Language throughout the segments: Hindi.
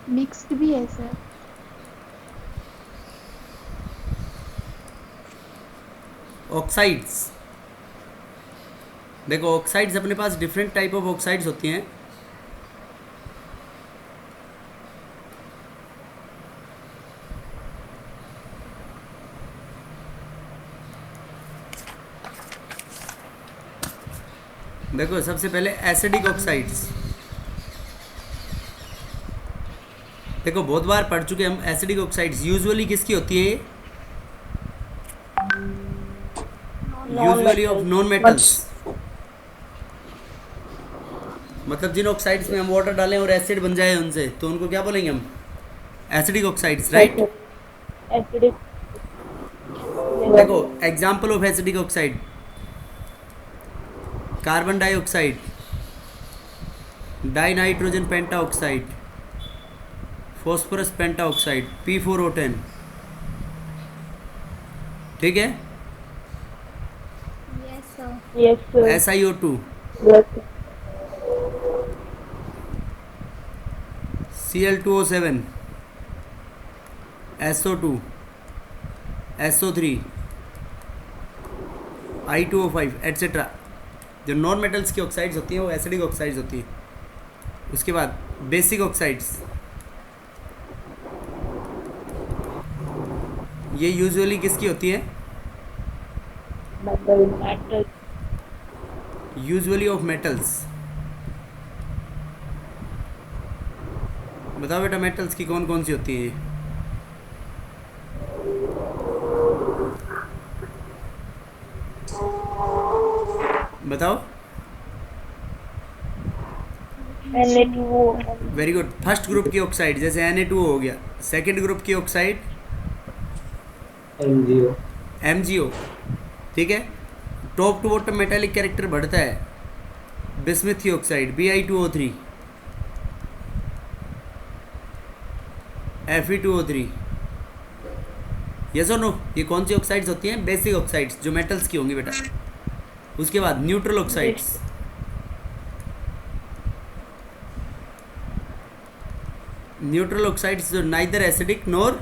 मिक्स्ड भी है सर। ऑक्साइड्स, देखो ऑक्साइड्स अपने पास डिफरेंट टाइप ऑफ ऑक्साइड्स होती हैं। देखो सबसे पहले एसिडिक ऑक्साइड्स, देखो बहुत बार पढ़ चुके हम एसिडिक ऑक्साइड्स यूजुअली किसकी होती है, non usually of metal. Non metals. मतलब जिन ऑक्साइड्स में हम वाटर डालें और एसिड बन जाए उनसे, तो उनको क्या बोलेंगे हम, एसिडिक ऑक्साइड्स, राइट। एसिडिक। देखो example of acidic oxide, carbon dioxide, die nitrogen penta oxide, phosphorus penta oxide, P4O10, ठीक है। Yes sir. Yes sir. SiO2, yes. Cl2O7, SO2, SO3, I2O5 etcetera. जो नॉन मेटल्स की ऑक्साइड्स होती हैं वो एसिडिक ऑक्साइड्स होती हैं। उसके बाद बेसिक ऑक्साइड्स, ये यूजुअली किसकी होती है, metal. Metal. Usually of metals. बताओ बेटा मेटल्स की कौन कौन सी होती है, बताओ। Na2O। Very good. First group की ऑक्साइड जैसे Na2O हो गया, सेकंड ग्रुप की ऑक्साइड MgO। MgO, ठीक है। Top to bottom metallic character बढ़ता है बिस्मिथ की ऑक्साइड Bi2O3, Fe2O3, यस और नो। ये कौन सी ऑक्साइड्स होती हैं, बेसिक ऑक्साइड्स जो मेटल्स की होंगी बेटा। उसके बाद न्यूट्रल ऑक्साइड्स, न्यूट्रल ऑक्साइड्स जो neither acidic nor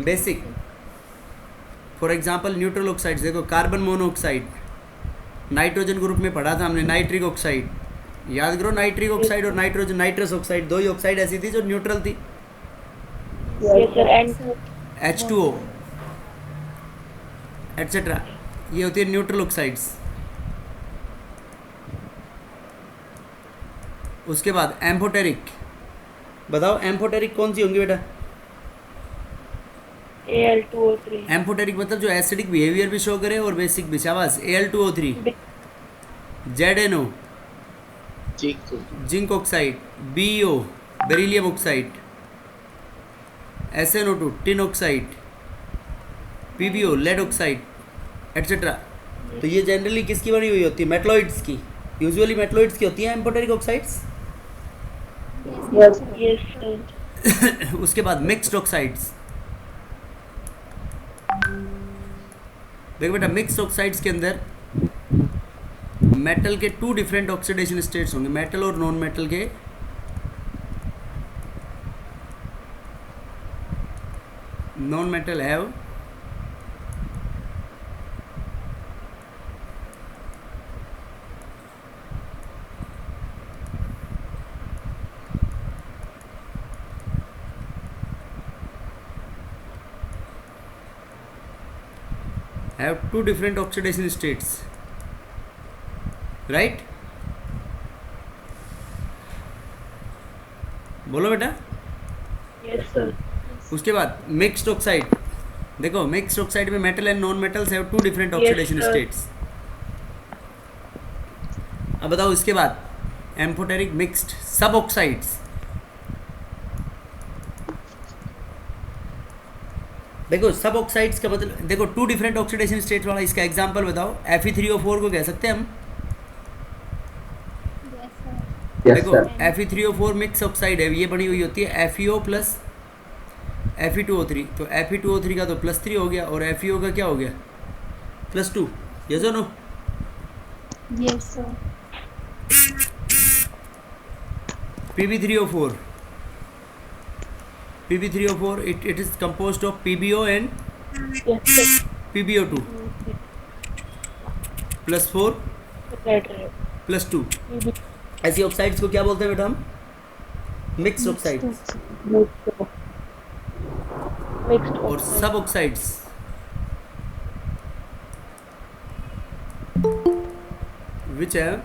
basic. For example neutral oxides देखो, कार्बन मोनोऑक्साइड, नाइट्रोजन ग्रुप में पढ़ा था हमने नाइट्रिक ऑक्साइड, याद करो। नाइट्रिक ऑक्साइड और नाइट्रोजन नाइट्रस ऑक्साइड दो ही ऑक्साइड ऐसी थी जो न्यूट्रल थी। Yes sir. And H2O etcetera, ये होती है न्यूट्रल ऑक्साइड्स। उसके बाद एम्फोटेरिक, बताओ एम्फोटेरिक कौन सी होंगी बेटा। Al2O3। एम्फोटेरिक मतलब जो एसिडिक बिहेवियर भी शो करे और बेसिक भी। शाबाश। Al2O3, ZNO zinc oxide, BeO beryllium oxide, SnO2 tin oxide, PbO lead oxide etcetera. तो ये जनरली किसकी बनी हुई होती है, मेटलॉइड्स की। यूजुअली मेटलॉइड्स की होती हैं एम्फोटेरिक ऑक्साइड्स। Yes sir. उसके बाद मिक्स्ड ऑक्साइड्स, देखो बेटा मिक्स्ड ऑक्साइड्स के अंदर मेटल के टू डिफरेंट ऑक्सीडेशन स्टेट्स होंगे, मेटल और नॉन मेटल के। Non metal have two different oxidation states, right? बोलो बेटा। Yes sir. उसके बाद मिक्स्ड ऑक्साइड, देखो मिक्स्ड ऑक्साइड में metal and non metals have two different Yes, oxidation sir. States. अब बताओ इसके बाद एम्फोटेरिक मिक्स्ड सब ऑक्साइड्स, देखो सब ऑक्साइड्स का मतलब देखो टू डिफरेंट ऑक्सीडेशन स्टेट्स वाला। इसका एग्जांपल बताओ, Fe3O4 को कह सकते हैं हम। यस देखो सर। Fe3O4 मिक्स ऑक्साइड है, ये बनी हुई होती है FeO प्लस Fe2O3। तो Fe2O3 का तो +3 हो गया और FeO का क्या हो गया, +2। यस और no. Yes sir. Pb3O4 Pb3O4, it is composed of PbO and Yes, sir. PbO2 plus 4 Right, right. Plus 2. PB. ऐसी ऑक्साइड्स को क्या बोलते हैं बेटा हम? Mix oxides. Mixed और oxide. सब oxides which have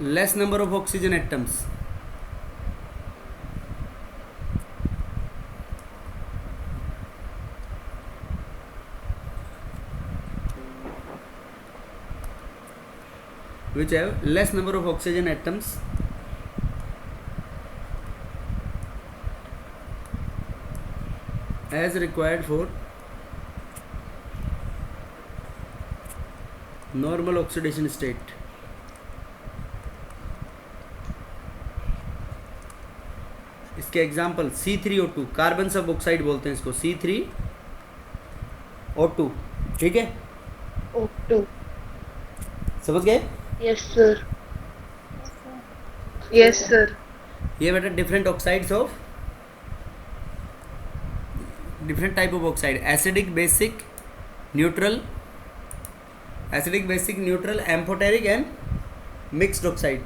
less number of oxygen atoms. Which have less number of oxygen atoms as required for normal oxidation state. इसके एग्जाम्पल C3O2, कार्बन सब ऑक्साइड बोलते हैं इसको, C3O2. ठीक है, O2. समझ गए? Yes, sir. Yes, sir. ये बेटा different oxides of different type of oxide, acidic, basic, neutral, acidic, basic, neutral, amphoteric and mixed oxide.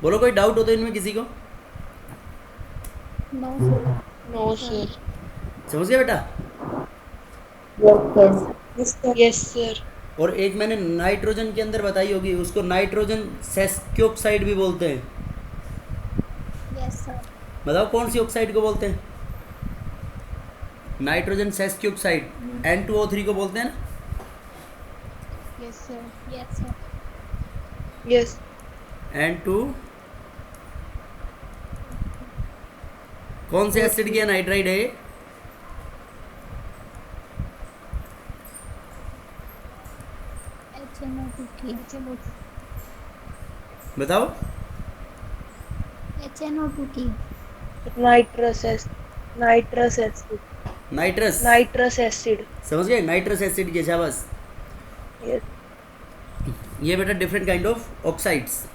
बोलो कोई डाउट हो तो इनमें किसी को? No, sir. No, sir. समझ गए बेटा? Yes, sir. और एक मैंने नाइट्रोजन के अंदर बताई होगी, उसको नाइट्रोजन सेस्क्योक्साइड भी बोलते हैं. Yes, sir. बताओ कौन सी ऑक्साइड को बोलते हैं? नाइट्रोजन सेस्क्योक्साइड. N2O3 को बोलते हैं ना? Yes, sir. Yes, sir. Yes. N2 कौन से एसिड की एनहाइड्राइड है? HNO2 की. बताओ. HNO2 की. Nitrous acid. Nitrous acid. Nitrous. Nitrous acid. समझ गए? नाइट्रस एसिड की, शाबाश. Yes. ये बेटा डिफरेंट काइंड ऑफ ऑक्साइड्स.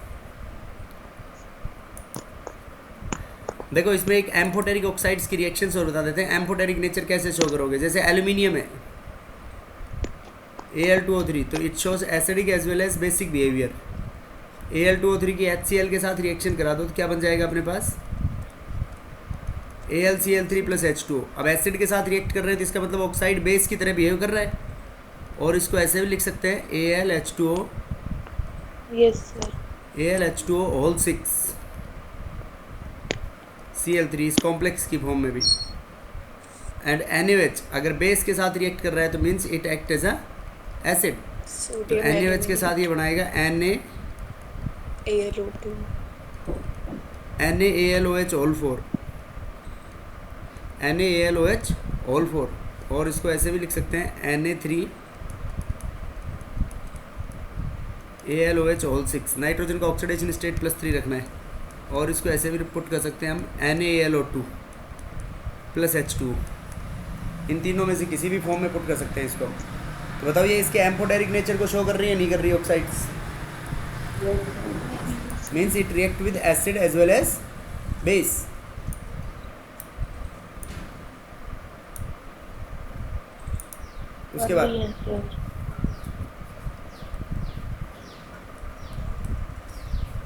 देखो इसमें एक एम्फोटेरिक ऑक्साइड्स की रिएक्शंस और बता देते हैं. एम्फोटेरिक नेचर कैसे शो करोगे? जैसे एल्यूमिनियम है Al2O3, तो it shows acidic as well as basic behaviour. Al2O3 की HCl के साथ रिएक्शन करा दो तो क्या बन जाएगा अपने पास? AlCl3 plus H2O. अब एसिड के साथ रिएक्ट कर रहे हैं तो इसका मतलब ऑक्साइड बेस की तरह बिहेव कर रहा है. और इसको ऐसे भी लिख सकते हैं AlH2O, Yes, sir. AlH2O whole 6 Cl3 इस कॉम्प्लेक्स की फॉर्म में भी. एंड NaOH अगर बेस के साथ रिएक्ट कर रहा है तो means it act as a acid. तो Sodium. NaOH के साथ ये बनाएगा AlO2. NaAlOH whole 4, NaAlOH whole 4. और इसको ऐसे भी लिख सकते हैं Na3AlOH होल 6. नाइट्रोजन का ऑक्सीडेशन स्टेट +3 रखना है. और इसको ऐसे भी पुट कर सकते हैं हम NaAlO2 प्लस H2. इन तीनों में से किसी भी फॉर्म में पुट कर सकते हैं इसको. तो बताओ ये इसके एम्फोटेरिक नेचर को शो कर रही है नहीं कर रही oxides? Means it react with acid as well as base. उसके बाद Yes, sir.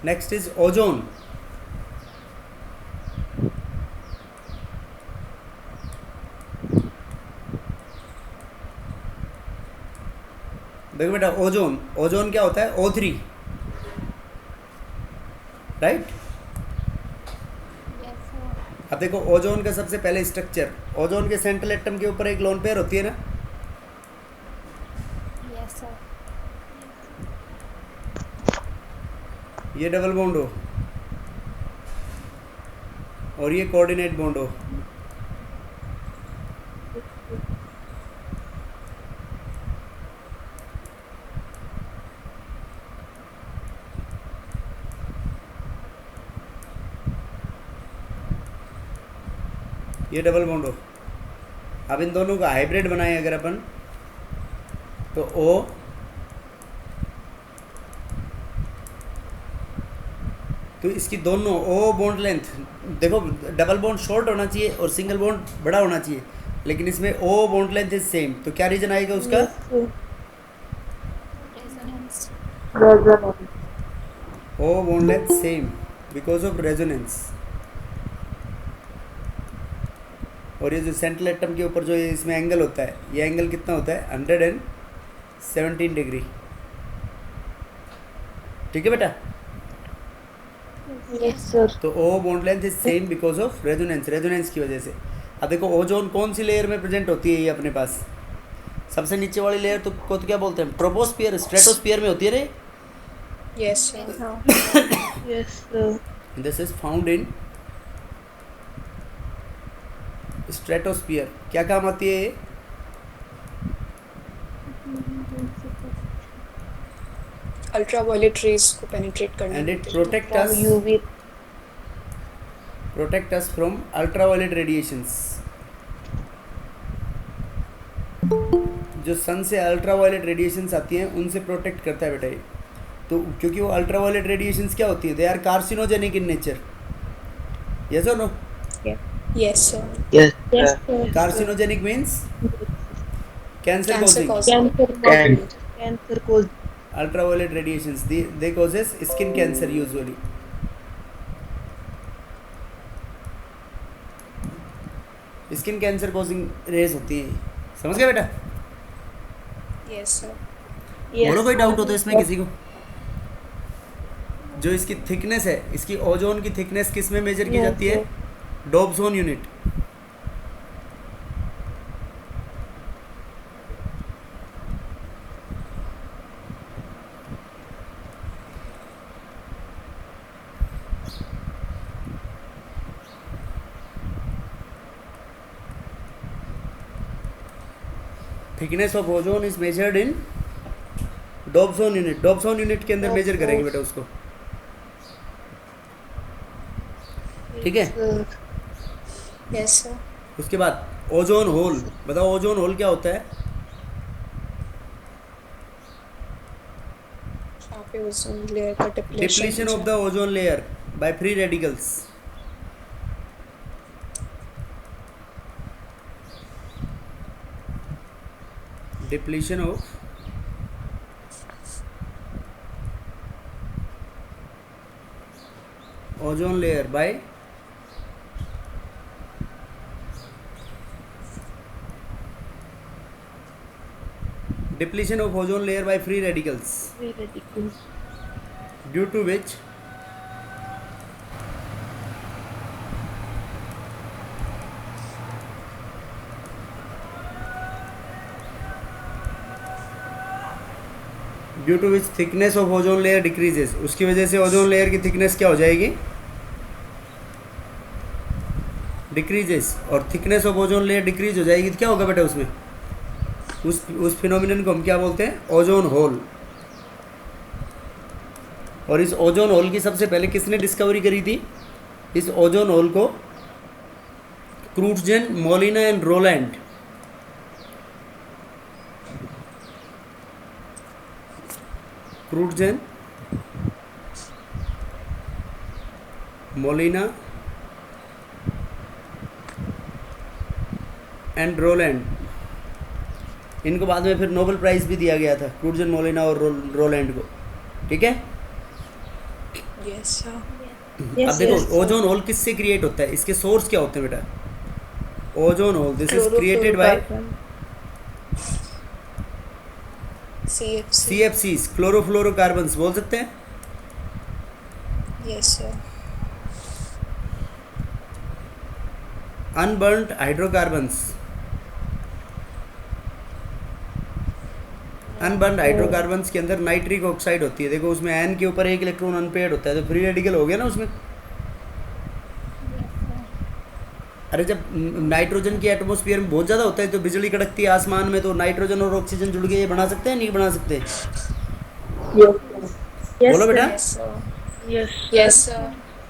Next is ozone. देखो बेटा ओजोन, ओजोन क्या होता है? O3, right? Yes, sir. अब देखो ओजोन का सबसे पहले स्ट्रक्चर, ओजोन के सेंट्रल एटम के ऊपर एक लोन पेयर होती है ना? Yes, sir. ये डबल बॉन्ड हो और ये कोऑर्डिनेट बॉन्ड हो. ये डबल बॉन्ड हो. अब इन दोनों का हाइब्रिड बनाए अगर अपन तो O तो इसकी दोनों ओ बॉन्ड लेंथ, देखो डबल बॉन्ड शॉर्ट होना चाहिए और सिंगल बॉन्ड बड़ा होना चाहिए, लेकिन इसमें O bond length is same, तो क्या रीजन आएगा उसका? Resonance. Resonance. O bond length same because of resonance. और ये जो सेंट्रल एटम के ऊपर जो ये इसमें एंगल होता है, ये एंगल कितना होता है? 117 डिग्री। ठीक है बेटा? Yes, sir. तो O bond length is same because of resonance, resonance की वजह से। अब देखो ओजोन कौन सी लेयर में प्रेजेंट होती है? ये अपने पास सबसे नीचे वाली लेयर तो को तो क्या बोलते हैं? ट्रोपोस्फियर, स्ट्रेटोस्फियर में होती है रे। Yes, sir. Yes, sir. This is found in stratosphere. क्या काम आती है ये? Ultraviolet rays को penetrate करने एंड इट के लिए। Protect From us, UV. Protect us from ultraviolet radiations. जो सन से अल्ट्रावायलेट रेडिएशंस आती हैं उनसे प्रोटेक्ट करता है बेटा ये। तो क्योंकि वो अल्ट्रावायलेट रेडिएशंस क्या होती है? They are carcinogenic in nature. Yes और no? Yes, sir. Yes, sir. Carcinogenic means cancer Cancer causing. causing. Cancer cause. Ultraviolet radiations, they causes skin cancer usually. Skin cancer causing rays होती है। समझ गए बेटा? Yes, sir. Yes. बोलो कोई डाउट हो तो इसमें किसी को? जो इसकी थिकनेस है, इसकी ओजोन की थिकनेस किस में मेजर की Yes, जाती है? Dobson unit. Thickness of ozone is measured in Dobson unit. Dobson unit के अंदर मेजर करेंगे बेटा उसको। ठीक है? Sir. Yes, sir. उसके बाद ओजोन होल। बताओ ओजोन होल क्या होता है? यहाँ पे ओजोन लेयर का depletion of the ozone layer by free radicals. Depletion of ozone layer by depletion of ozone layer by free radicals, Very ridiculous. due to which thickness of ozone layer decreases। उसकी वजह से ओजोन लेयर की थिकनेस क्या हो जाएगी? डिक्रीजेस। और thickness of ozone layer decrease हो जाएगी तो क्या होगा बेटा उसमें? उस फिनोमिनन को हम क्या बोलते हैं? Ozone hole. और इस ओजोन होल की सबसे पहले किसने डिस्कवरी करी थी? इस ओजोन होल को Crutzen, Molina and Rowland, Crutzen, Molina and Rowland, इनको बाद में फिर नोबेल प्राइज़ भी दिया गया था, क्रूटजेन, मोलिना और रोलैंड को। ठीक है? Yes, sir. अब देखो ओजोन होल किससे क्रिएट होता है? इसके सोर्स क्या होते हैं बेटा? Ozone hole this is created by CFC. CFCs, chlorofluorocarbons बोल सकते हैं। Yes, sir. Unburned hydrocarbons. Unburned hydrocarbons के अंदर नाइट्रिक ऑक्साइड होती है। देखो उसमें एन के ऊपर एक इलेक्ट्रॉन अनपेयर्ड होता है, तो फ्री रेडिकल हो गया ना उसमें। अरे जब नाइट्रोजन की एटमॉस्फेयर में बहुत ज़्यादा होता है तो बिजली कड़कती है आसमान में, तो नाइट्रोजन और ऑक्सीजन जुड़ के ये बना सकते हैं, नहीं बना सकते? Yes, sir. बोलो बेटा। Yes, sir. Yes. Yes, sir.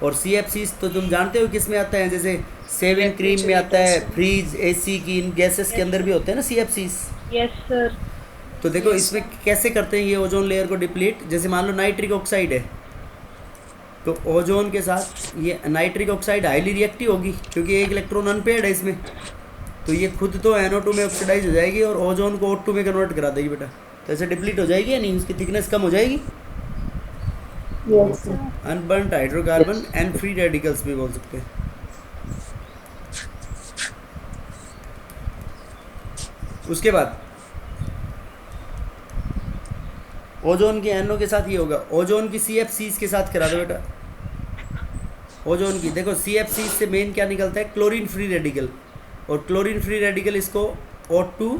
और CFCs तो तुम जानते हो किस में आता है? जैसे सेविंग क्रीम में आता है, फ्रीज, AC की इन गैसेस के अंदर भी होते हैं ना CFCs। Yes, sir. तो देखो इसमें कैसे करते हैं ये ओजोन लेयर को डिप्लीट? जैसे मान लो नाइट्रिक ऑक्साइड है, तो ओजोन के साथ ये नाइट्रिक ऑक्साइड हाईली रिएक्टिव होगी क्योंकि एक इलेक्ट्रॉन अनपेयर्ड है इसमें, तो ये खुद तो NO2 में ऑक्सीडाइज हो जाएगी और ओजोन को O2 में कन्वर्ट करा देगी बेटा। तो ऐसे डिप्लीट हो जाएगी या नहीं, उसकी थिकनेस कम हो जाएगी। Yes, sir. Unburned hydrocarbon and free radicals भी बोल सकते हैं। उसके बाद ओजोन के NO के साथ ये होगा, ओजोन की CFCs के साथ करा दो बेटा। ओजोन की देखो CFCs से मेन क्या निकलता है, क्लोरीन फ्री रेडिकल, और क्लोरीन फ्री रेडिकल इसको O2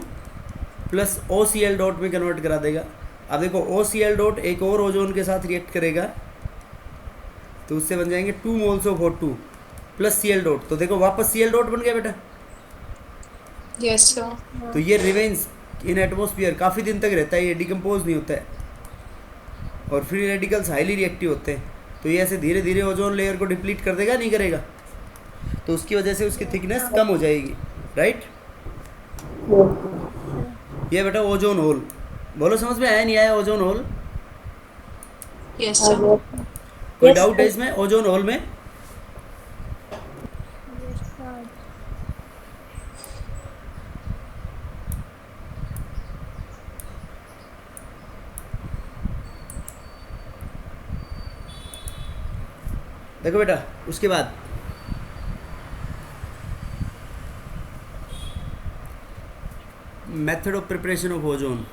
प्लस OCl डॉट में कन्वर्ट करा देगा। अब देखो OCl डॉट एक और ओजोन के साथ रिएक्ट करेगा तो उससे बन जाएंगे 2 moles of O2 plus Cl dot, तो देखो वापस Cl डॉट बन गया बेटा। Yes, sir. तो ये रिमेन्स इन एटमोसफियर, काफ़ी दिन तक रहता है, ये डिकम्पोज नहीं होता है और फ्री रेडिकल्स हाईली रिएक्टिव होते हैं। तो ये ऐसे धीरे धीरे ओजोन लेयर को डिप्लीट कर देगा, नहीं करेगा, तो उसकी वजह से उसकी थिकनेस कम हो जाएगी, राइट। ये बेटा ओजोन होल, बोलो समझ में आया नहीं आया ओजोन होल, Yes, sir. कोई Yes, डाउट है sir. इसमें ओजोन होल में। Yes, sir. देखो बेटा उसके बाद method of preparation of ozone.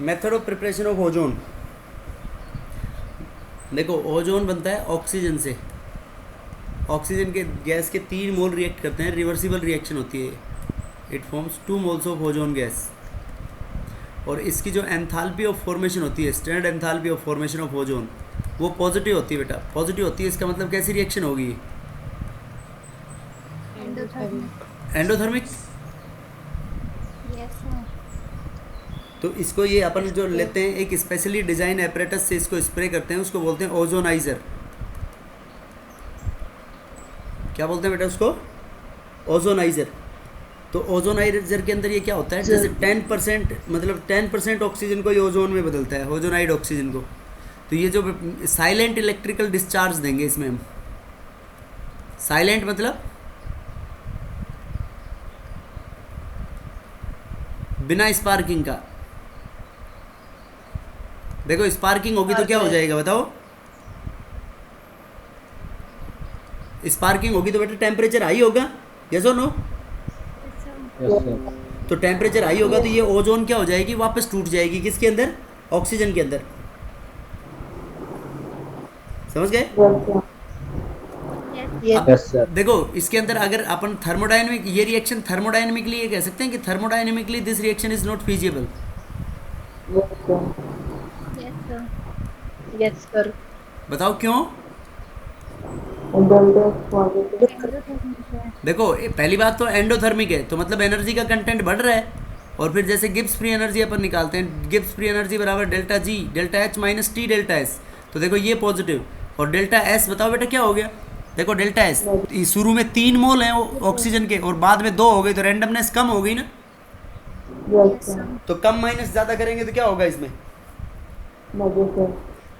Method of preparation of ozone, देखो ओजोन बनता है ऑक्सीजन से, ऑक्सीजन के गैस के 3 मोल रिएक्ट करते हैं, रिवर्सिबल रिएक्शन होती है, it forms 2 moles of ozone gas. और इसकी जो एंथैल्पी ऑफ फॉर्मेशन होती है, standard enthalpy of formation of ozone, वो पॉजिटिव होती है बेटा, पॉजिटिव होती है। इसका मतलब कैसी रिएक्शन होगी, Endothermic. एंडोथर्मिक। Yes, sir. तो इसको ये अपन जो लेते हैं एक स्पेशली डिजाइन एपरेटस से इसको स्प्रे करते हैं, उसको बोलते हैं ओजोनाइजर। क्या बोलते हैं बेटा उसको, ओजोनाइजर। तो ओजोनाइजर के अंदर ये क्या होता है, जैसे 10% मतलब 10% ऑक्सीजन को ये ओजोन में बदलता है, ओजोनाइड ऑक्सीजन को। तो ये जो साइलेंट इलेक्ट्रिकल डिस्चार्ज देंगे इसमें हम, साइलेंट मतलब बिना स्पार्किंग का। देखो स्पार्किंग होगी तो क्या हो जाएगा बताओ, स्पार्किंग होगी तो बेटा टेम्परेचर हाई होगा, यस और नो। Yes, sir. तो टेम्परेचर हाई होगा तो ये ओजोन क्या हो जाएगी, वापस टूट जाएगी, किसके अंदर, ऑक्सीजन के अंदर। समझ गए। Yes. Yes, sir. देखो इसके अंदर अगर अपन थर्मोडायनेमिक, ये रिएक्शन थर्मोडायनेमिकली ये कह सकते हैं कि thermodynamically this reaction is not feasible. Yes, sir. Yes, sir. Yes, sir. बताओ क्यों। Endothermic है. देखो पहली बात तो एंडोथर्मिक है, तो मतलब एनर्जी का कंटेंट बढ़ रहा है। और फिर जैसे गिब्स फ्री एनर्जी अपन निकालते हैं, गिब्स फ्री एनर्जी बराबर delta G delta H minus T delta S. तो देखो ये पॉजिटिव, और डेल्टा एस बताओ बेटा क्या हो गया, देखो डेल्टा एस शुरू में 3 मोल हैं ऑक्सीजन के और बाद में 2 हो गए, तो रैंडमनेस कम हो गई ना। Yes, sir. तो कम माइनस ज़्यादा करेंगे तो क्या होगा इसमें,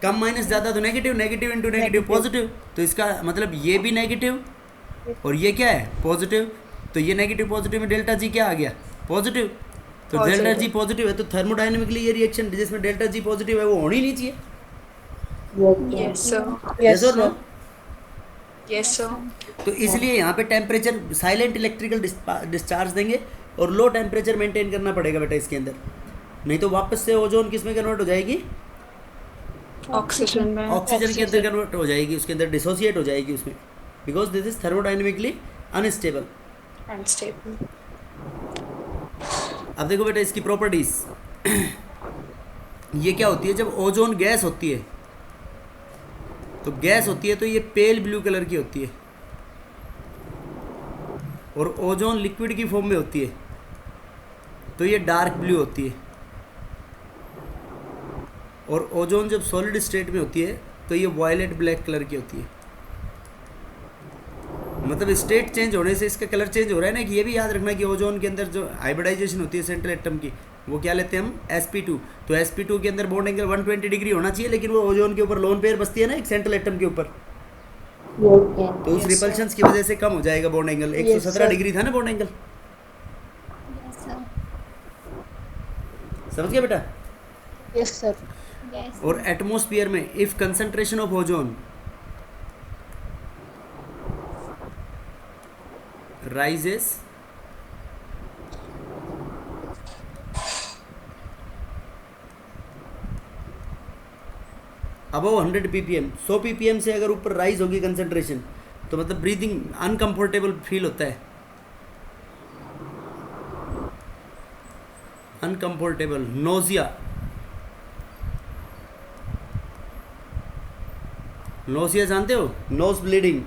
कम माइनस ज़्यादा तो negative, negative into negative positive. तो इसका मतलब ये भी नेगेटिव और ये क्या है पॉजिटिव, तो ये नेगेटिव पॉजिटिव में डेल्टा जी क्या आ गया, पॉजिटिव। तो Positive. डेल्टा जी पॉजिटिव है तो थर्मोडायनेमिकली ये रिएक्शन जिसमें डेल्टा जी पॉजिटिव है वो होनी नहीं चाहिए, Yes, sir. yes or no? Yes, sir. तो इसलिए यहाँ पे टेम्परेचर साइलेंट इलेक्ट्रिकल डिस्चार्ज देंगे और लो टेम्परेचर मेंटेन करना पड़ेगा बेटा इसके अंदर, नहीं तो वापस से ओजोन किस में कन्वर्ट हो जाएगी, Oxygen में. ऑक्सीजन के अंदर कन्वर्ट हो जाएगी, उसके अंदर डिसोसिएट हो जाएगी उसमें, because this is thermodynamically unstable. Unstable. अब देखो बेटा इसकी प्रॉपर्टीज ये क्या होती है, जब ओजोन गैस होती है तो गैस होती है तो ये पेल ब्लू कलर की होती है, और ओजोन लिक्विड की फॉर्म में होती है तो ये डार्क ब्लू होती है, और ओजोन जब सॉलिड स्टेट में होती है तो ये वायलेट ब्लैक कलर की होती है। मतलब स्टेट चेंज होने से इसका कलर चेंज हो रहा है ना, कि ये भी याद रखना कि ओजोन के अंदर जो हाइब्रिडाइजेशन होती है सेंट्रल एटम की, वो क्या लेते हैं हम, sp2। तो sp2 के अंदर बॉन्ड एंगल 120 डिग्री होना चाहिए, लेकिन वो ओजोन के ऊपर लोन पेयर बसती है ना एक सेंट्रल एटम के ऊपर, तो उस Yes, रिपल्शन की वजह से कम हो जाएगा बॉन्ड एंगल। 117 sir. डिग्री था ना बॉन्ड एंगल, Yes, sir. समझ गया बेटा। Yes, sir. Yes. और एटमॉस्फेयर में if concentration of ozone rises above 100 ppm, 100 ppm से अगर ऊपर राइज होगी कंसंट्रेशन, तो मतलब ब्रीदिंग अनकंफर्टेबल फील होता है, अनकंफर्टेबल, नोजिया, नोजिया जानते हो, nose bleeding,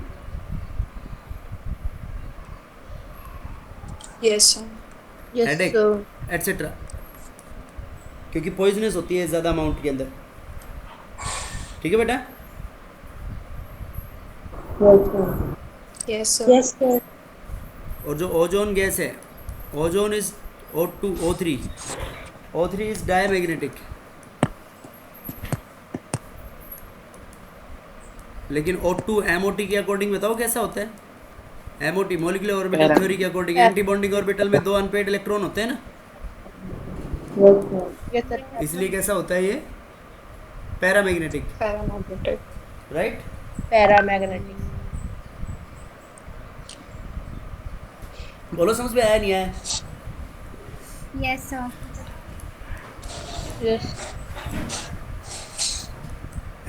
yes, sir. Yes, headache sir. Etcetera, क्योंकि पॉइजनस होती है ज़्यादा अमाउंट के अंदर। ठीक है बेटा। Yes, Yes, sir. sir. Yes, sir. और जो ओजोन गैस है, ozone is O2 O3, O3 is diamagnetic, लेकिन O2 MOT के अकॉर्डिंग बताओ कैसा होता है। MOT मॉलिक्यूलर ऑर्बिटल थ्योरी के अकॉर्डिंग एंटी बॉन्डिंग ऑर्बिटल में 2 अनपेड इलेक्ट्रॉन होते हैं ना, Yes, sir. इसलिए कैसा होता है ये, पैरामैग्नेटिक, Paramagnetic. राइट। Paramagnetic. बोलो समझ में आया नहीं आया। Yes, sir. Yes.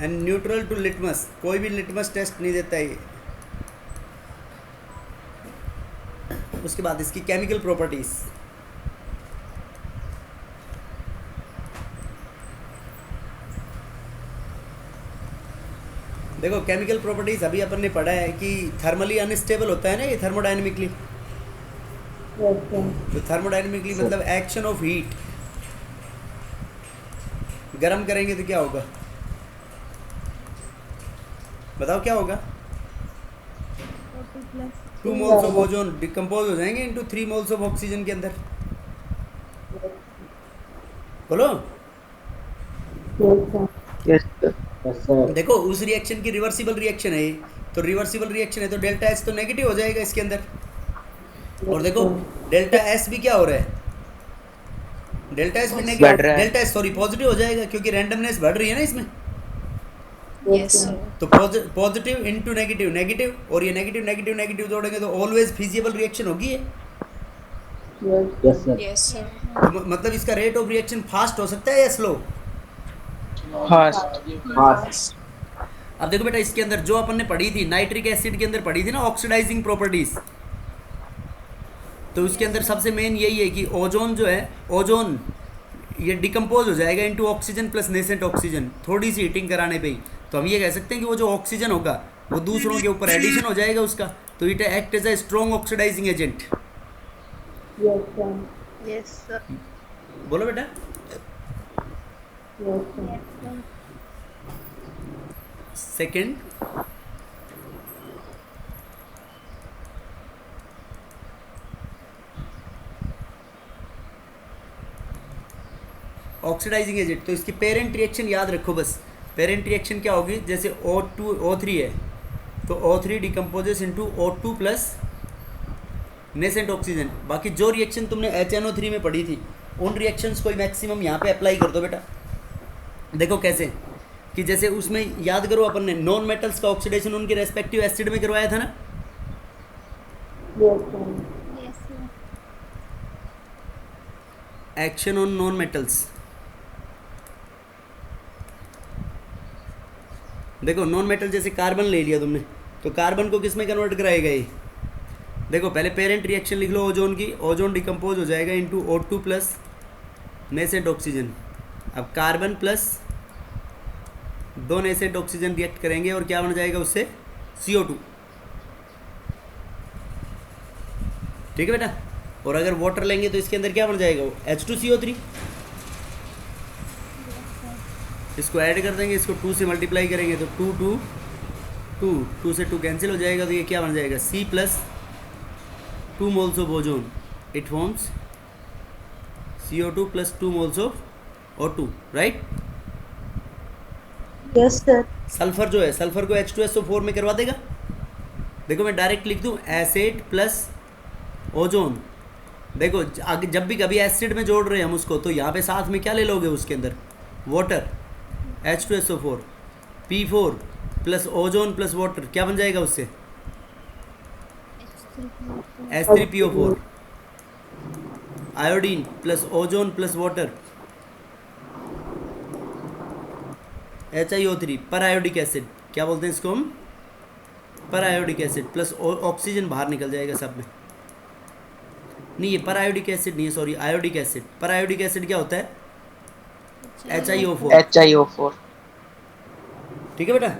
And neutral to litmus, कोई भी लिटमस टेस्ट नहीं देता है ये। उसके बाद इसकी केमिकल प्रॉपर्टीज, देखो केमिकल प्रॉपर्टीज अभी अपन ने पढ़ा है कि थर्मली अनस्टेबल होता है ना ये, थर्मोडायनेमिकली। तो थर्मोडायनेमिकली मतलब एक्शन ऑफ हीट, गरम करेंगे तो क्या होगा, बताओ क्या होगा। 40 plus. 2 moles of ozone decompose हो जाएंगे इनटू 3 मोल्स ऑफ ऑक्सीजन के अंदर। बोलो। Yes, sir. देखो उस रिएक्शन की रिवर्सिबल रिएक्शन है ये, तो रिवर्सिबल रिएक्शन है तो डेल्टा एस तो नेगेटिव हो जाएगा इसके अंदर। और देखो डेल्टा एस भी क्या हो रहा है, डेल्टा एस भी negative, delta S sorry positive हो जाएगा क्योंकि रैंडमनेस बढ़ रही है ना इसमें। Yes, sir. तो पॉजिटिव इनटू नेगेटिव, नेगेटिव, और ये नेगेटिव नेगेटिव नेगेटिव जोड़ेंगे तो ऑलवेज फिजिबल रिएक्शन होगी ये। Yes, sir. तो मतलब इसका रेट ऑफ रिएक्शन फास्ट हो सकता है या स्लो। Fast. अब देखो बेटा इसके अंदर जो अपन ने पढ़ी थी नाइट्रिक एसिड के अंदर पढ़ी थी ना ऑक्सीडाइजिंग प्रॉपर्टीज, तो उसके अंदर सबसे मेन यही है कि ओजोन जो है, ओजोन ये डिकम्पोज हो जाएगा into oxygen plus nascent oxygen, थोड़ी सी हीटिंग कराने पे ही। तो हम ये कह सकते हैं कि वो जो ऑक्सीजन होगा वो दूसरों के ऊपर एडिशन हो जाएगा उसका, तो it act as a strong oxidising agent. Yes, sir. बोलो बेटा। Yes, sir. Second, oxidising agent, तो इसकी पेरेंट रिएक्शन याद रखो बस। पेरेंट रिएक्शन क्या होगी, जैसे O2 O3 है तो O3 decomposes into O2 plus nascent oxygen. बाकी जो रिएक्शन तुमने HNO3 में पढ़ी थी उन रिएक्शंस को मैक्सिमम यहाँ पे अप्लाई कर दो बेटा। देखो कैसे, कि जैसे उसमें याद करो अपन ने नॉन मेटल्स का ऑक्सीडेशन उनके रेस्पेक्टिव एसिड में करवाया था ना। Yes, sir. Action on non metals, देखो नॉन मेटल जैसे कार्बन ले लिया तुमने, तो कार्बन को किस में कन्वर्ट कराएगा ये, देखो पहले पेरेंट रिएक्शन लिख लो ओजोन की, ओजोन डिकम्पोज हो जाएगा into O2 plus nascent oxygen. अब carbon plus 2 nascent oxygen react करेंगे और क्या बन जाएगा उससे, CO2। ठीक है बेटा। और अगर वाटर लेंगे तो इसके अंदर क्या बन जाएगा वो H2CO3, इसको ऐड कर देंगे, इसको 2 से मल्टीप्लाई करेंगे तो 2 2 2 2 से 2 कैंसिल हो जाएगा, तो ये क्या बन जाएगा C plus 2 moles of ozone, it forms CO2 plus 2 moles of O2, right. Yes, sir. Sulphur जो है, सल्फर को H2SO4 में करवा देगा। देखो मैं डायरेक्ट लिख दूँ एसिड प्लस ओजोन। देखो जब भी कभी एसिड में जोड़ रहे हैं हम उसको, तो यहाँ पे साथ में क्या ले लोगे उसके अंदर, water, H2SO4, P4 plus ozone plus water, क्या बन जाएगा उससे H3PO4, iodine plus ozone plus water HiO3, पर आयोडिक एसिड, क्या बोलते हैं इसको हम, पर आयोडिक एसिड प्लस ऑक्सीजन बाहर निकल जाएगा सब में। नहीं ये पर आयोडिक एसिड नहीं है, सॉरी आयोडिक एसिड। पर आयोडिक एसिड क्या होता है HiO4, HiO4. ठीक है बेटा।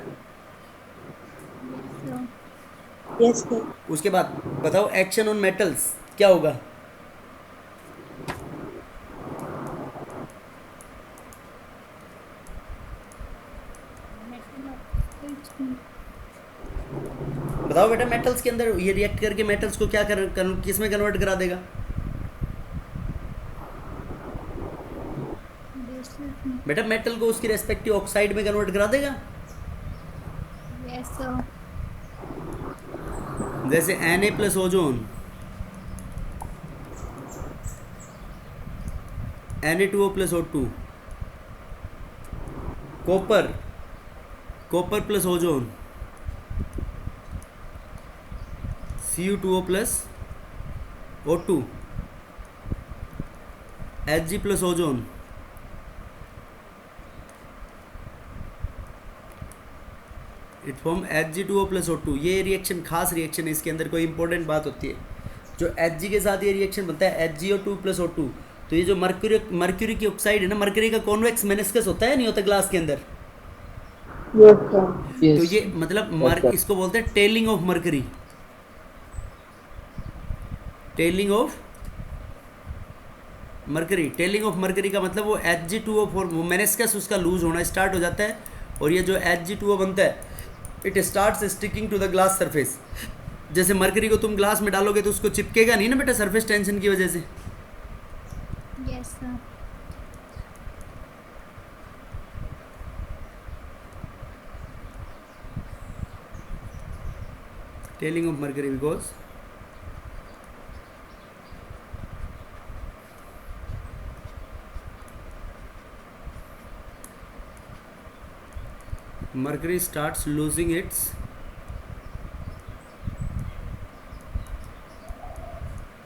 Yes, sir. उसके बाद बताओ एक्शन ऑन मेटल्स क्या होगा। बताओ बेटा मेटल्स के अंदर ये रिएक्ट करके मेटल्स को क्या किस में कन्वर्ट करा देगा। बेटा मेटल को उसकी रेस्पेक्टिव ऑक्साइड में कन्वर्ट करा देगा। Yes sir. जैसे Na plus ozone, Na2O plus O2, copper, copper plus ozone, Cu2O plus O2, Hg plus ozone, it form Hg2O plus O2। ये रिएक्शन खास रिएक्शन है, इसके अंदर कोई इंपॉर्टेंट बात होती है। जो Hg के साथ ये रिएक्शन बनता है HgO2 प्लस O2, तो ये जो मर्क्यूरी की ऑक्साइड है ना, मर्क्यूरी का कॉन्वेक्स मेनिस्कस होता है नहीं होता ग्लास के अंदर, Yes, sir. तो ये मतलब इसको बोलते हैं telling of mercury, telling of mercury. Telling of mercury का मतलब वो Hg2O4 मेनिस्कस उसका लूज होना स्टार्ट हो जाता है, और ये जो Hg2O बनता है it starts sticking to the glass surface. जैसे मर्करी को तुम ग्लास में डालोगे तो उसको चिपकेगा नहीं ना बेटा, सरफेस टेंशन की वजह से। Yes sir. Tailing of mercury because mercury starts losing its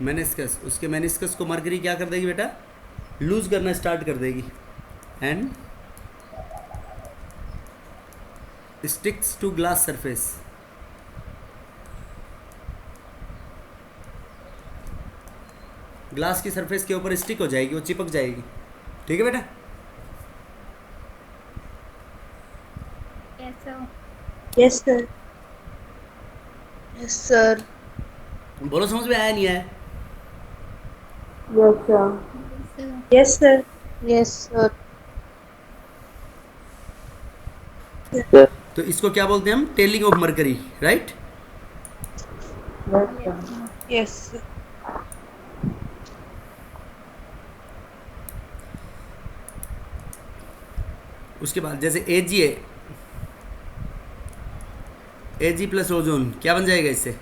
meniscus. उसके मेनिस्कस को मर्करी क्या कर देगी बेटा, लूज करना स्टार्ट कर देगी, and sticks to glass surface. Glass की सरफेस के ऊपर स्टिक हो जाएगी, वो चिपक जाएगी, ठीक है बेटा। Yes sir. Yes, sir. Yes, sir. बोलो समझ में आया नहीं आया। Yes, sir. Yes sir. Yes, sir. Yes, sir. तो इसको क्या बोलते हैं हम, telling of mercury, right. Yes, sir. Yes, sir. उसके बाद जैसे Ag है, Ag प्लस ओजोन क्या बन जाएगा इससे,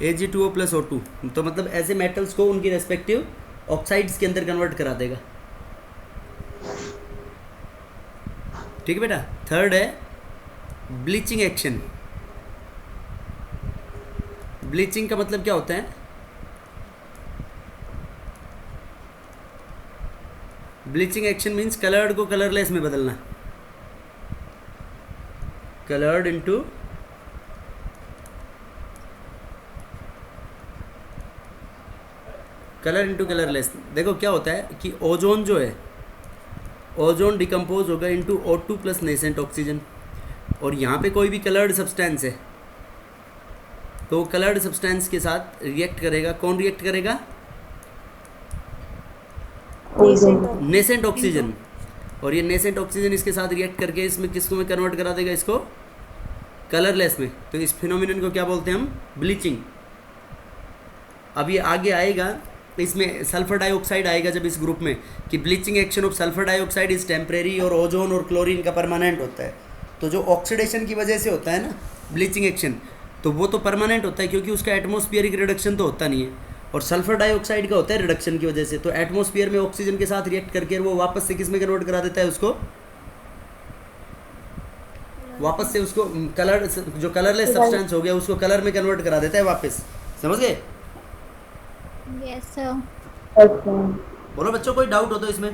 Ag2O प्लस O2। तो मतलब ऐसे मेटल्स को उनकी रेस्पेक्टिव ऑक्साइड्स के अंदर कन्वर्ट करा देगा, ठीक है बेटा। थर्ड है ब्लीचिंग एक्शन। ब्लीचिंग का मतलब क्या होता है, ब्लीचिंग एक्शन मीन्स कलर्ड को कलरलेस में बदलना, coloured into colour into colourless. देखो क्या होता है कि ओजोन जो है, ओजोन डिकम्पोज होगा into O2 plus nascent oxygen, और यहाँ पे कोई भी कलर्ड सब्सटेंस है तो कलर्ड सब्सटेंस के साथ रिएक्ट करेगा। कौन रिएक्ट करेगा? Nascent oxygen. और ये नेसेंट ऑक्सीजन इसके साथ रिएक्ट करके इसमें किसको में कन्वर्ट करा देगा? इसको कलरलेस में। तो इस फिनोमिनन को क्या बोलते हैं हम? ब्लीचिंग। अब ये आगे आएगा, इसमें सल्फर डाइऑक्साइड आएगा जब इस ग्रुप में, कि bleaching action of sulphur dioxide is temporary और ओजोन और क्लोरीन का परमानेंट होता है। तो जो ऑक्सीडेशन की वजह से होता है ना ब्लीचिंग एक्शन, तो वो तो परमानेंट होता है क्योंकि उसका एटमॉस्फेरिक रिडक्शन तो होता नहीं है। और सल्फर डाइऑक्साइड का होता है रिडक्शन की वजह से। तो एटमॉस्फेयर में ऑक्सीजन के साथ रिएक्ट करके वो वापस से किस में कन्वर्ट करा देता है? उसको वापस से उसको कलर, जो कलरलेस सब्सटेंस हो गया उसको कलर में कन्वर्ट करा देता है वापस। समझ गए? Yes, sir. बोलो बच्चों, कोई डाउट हो तो इसमें?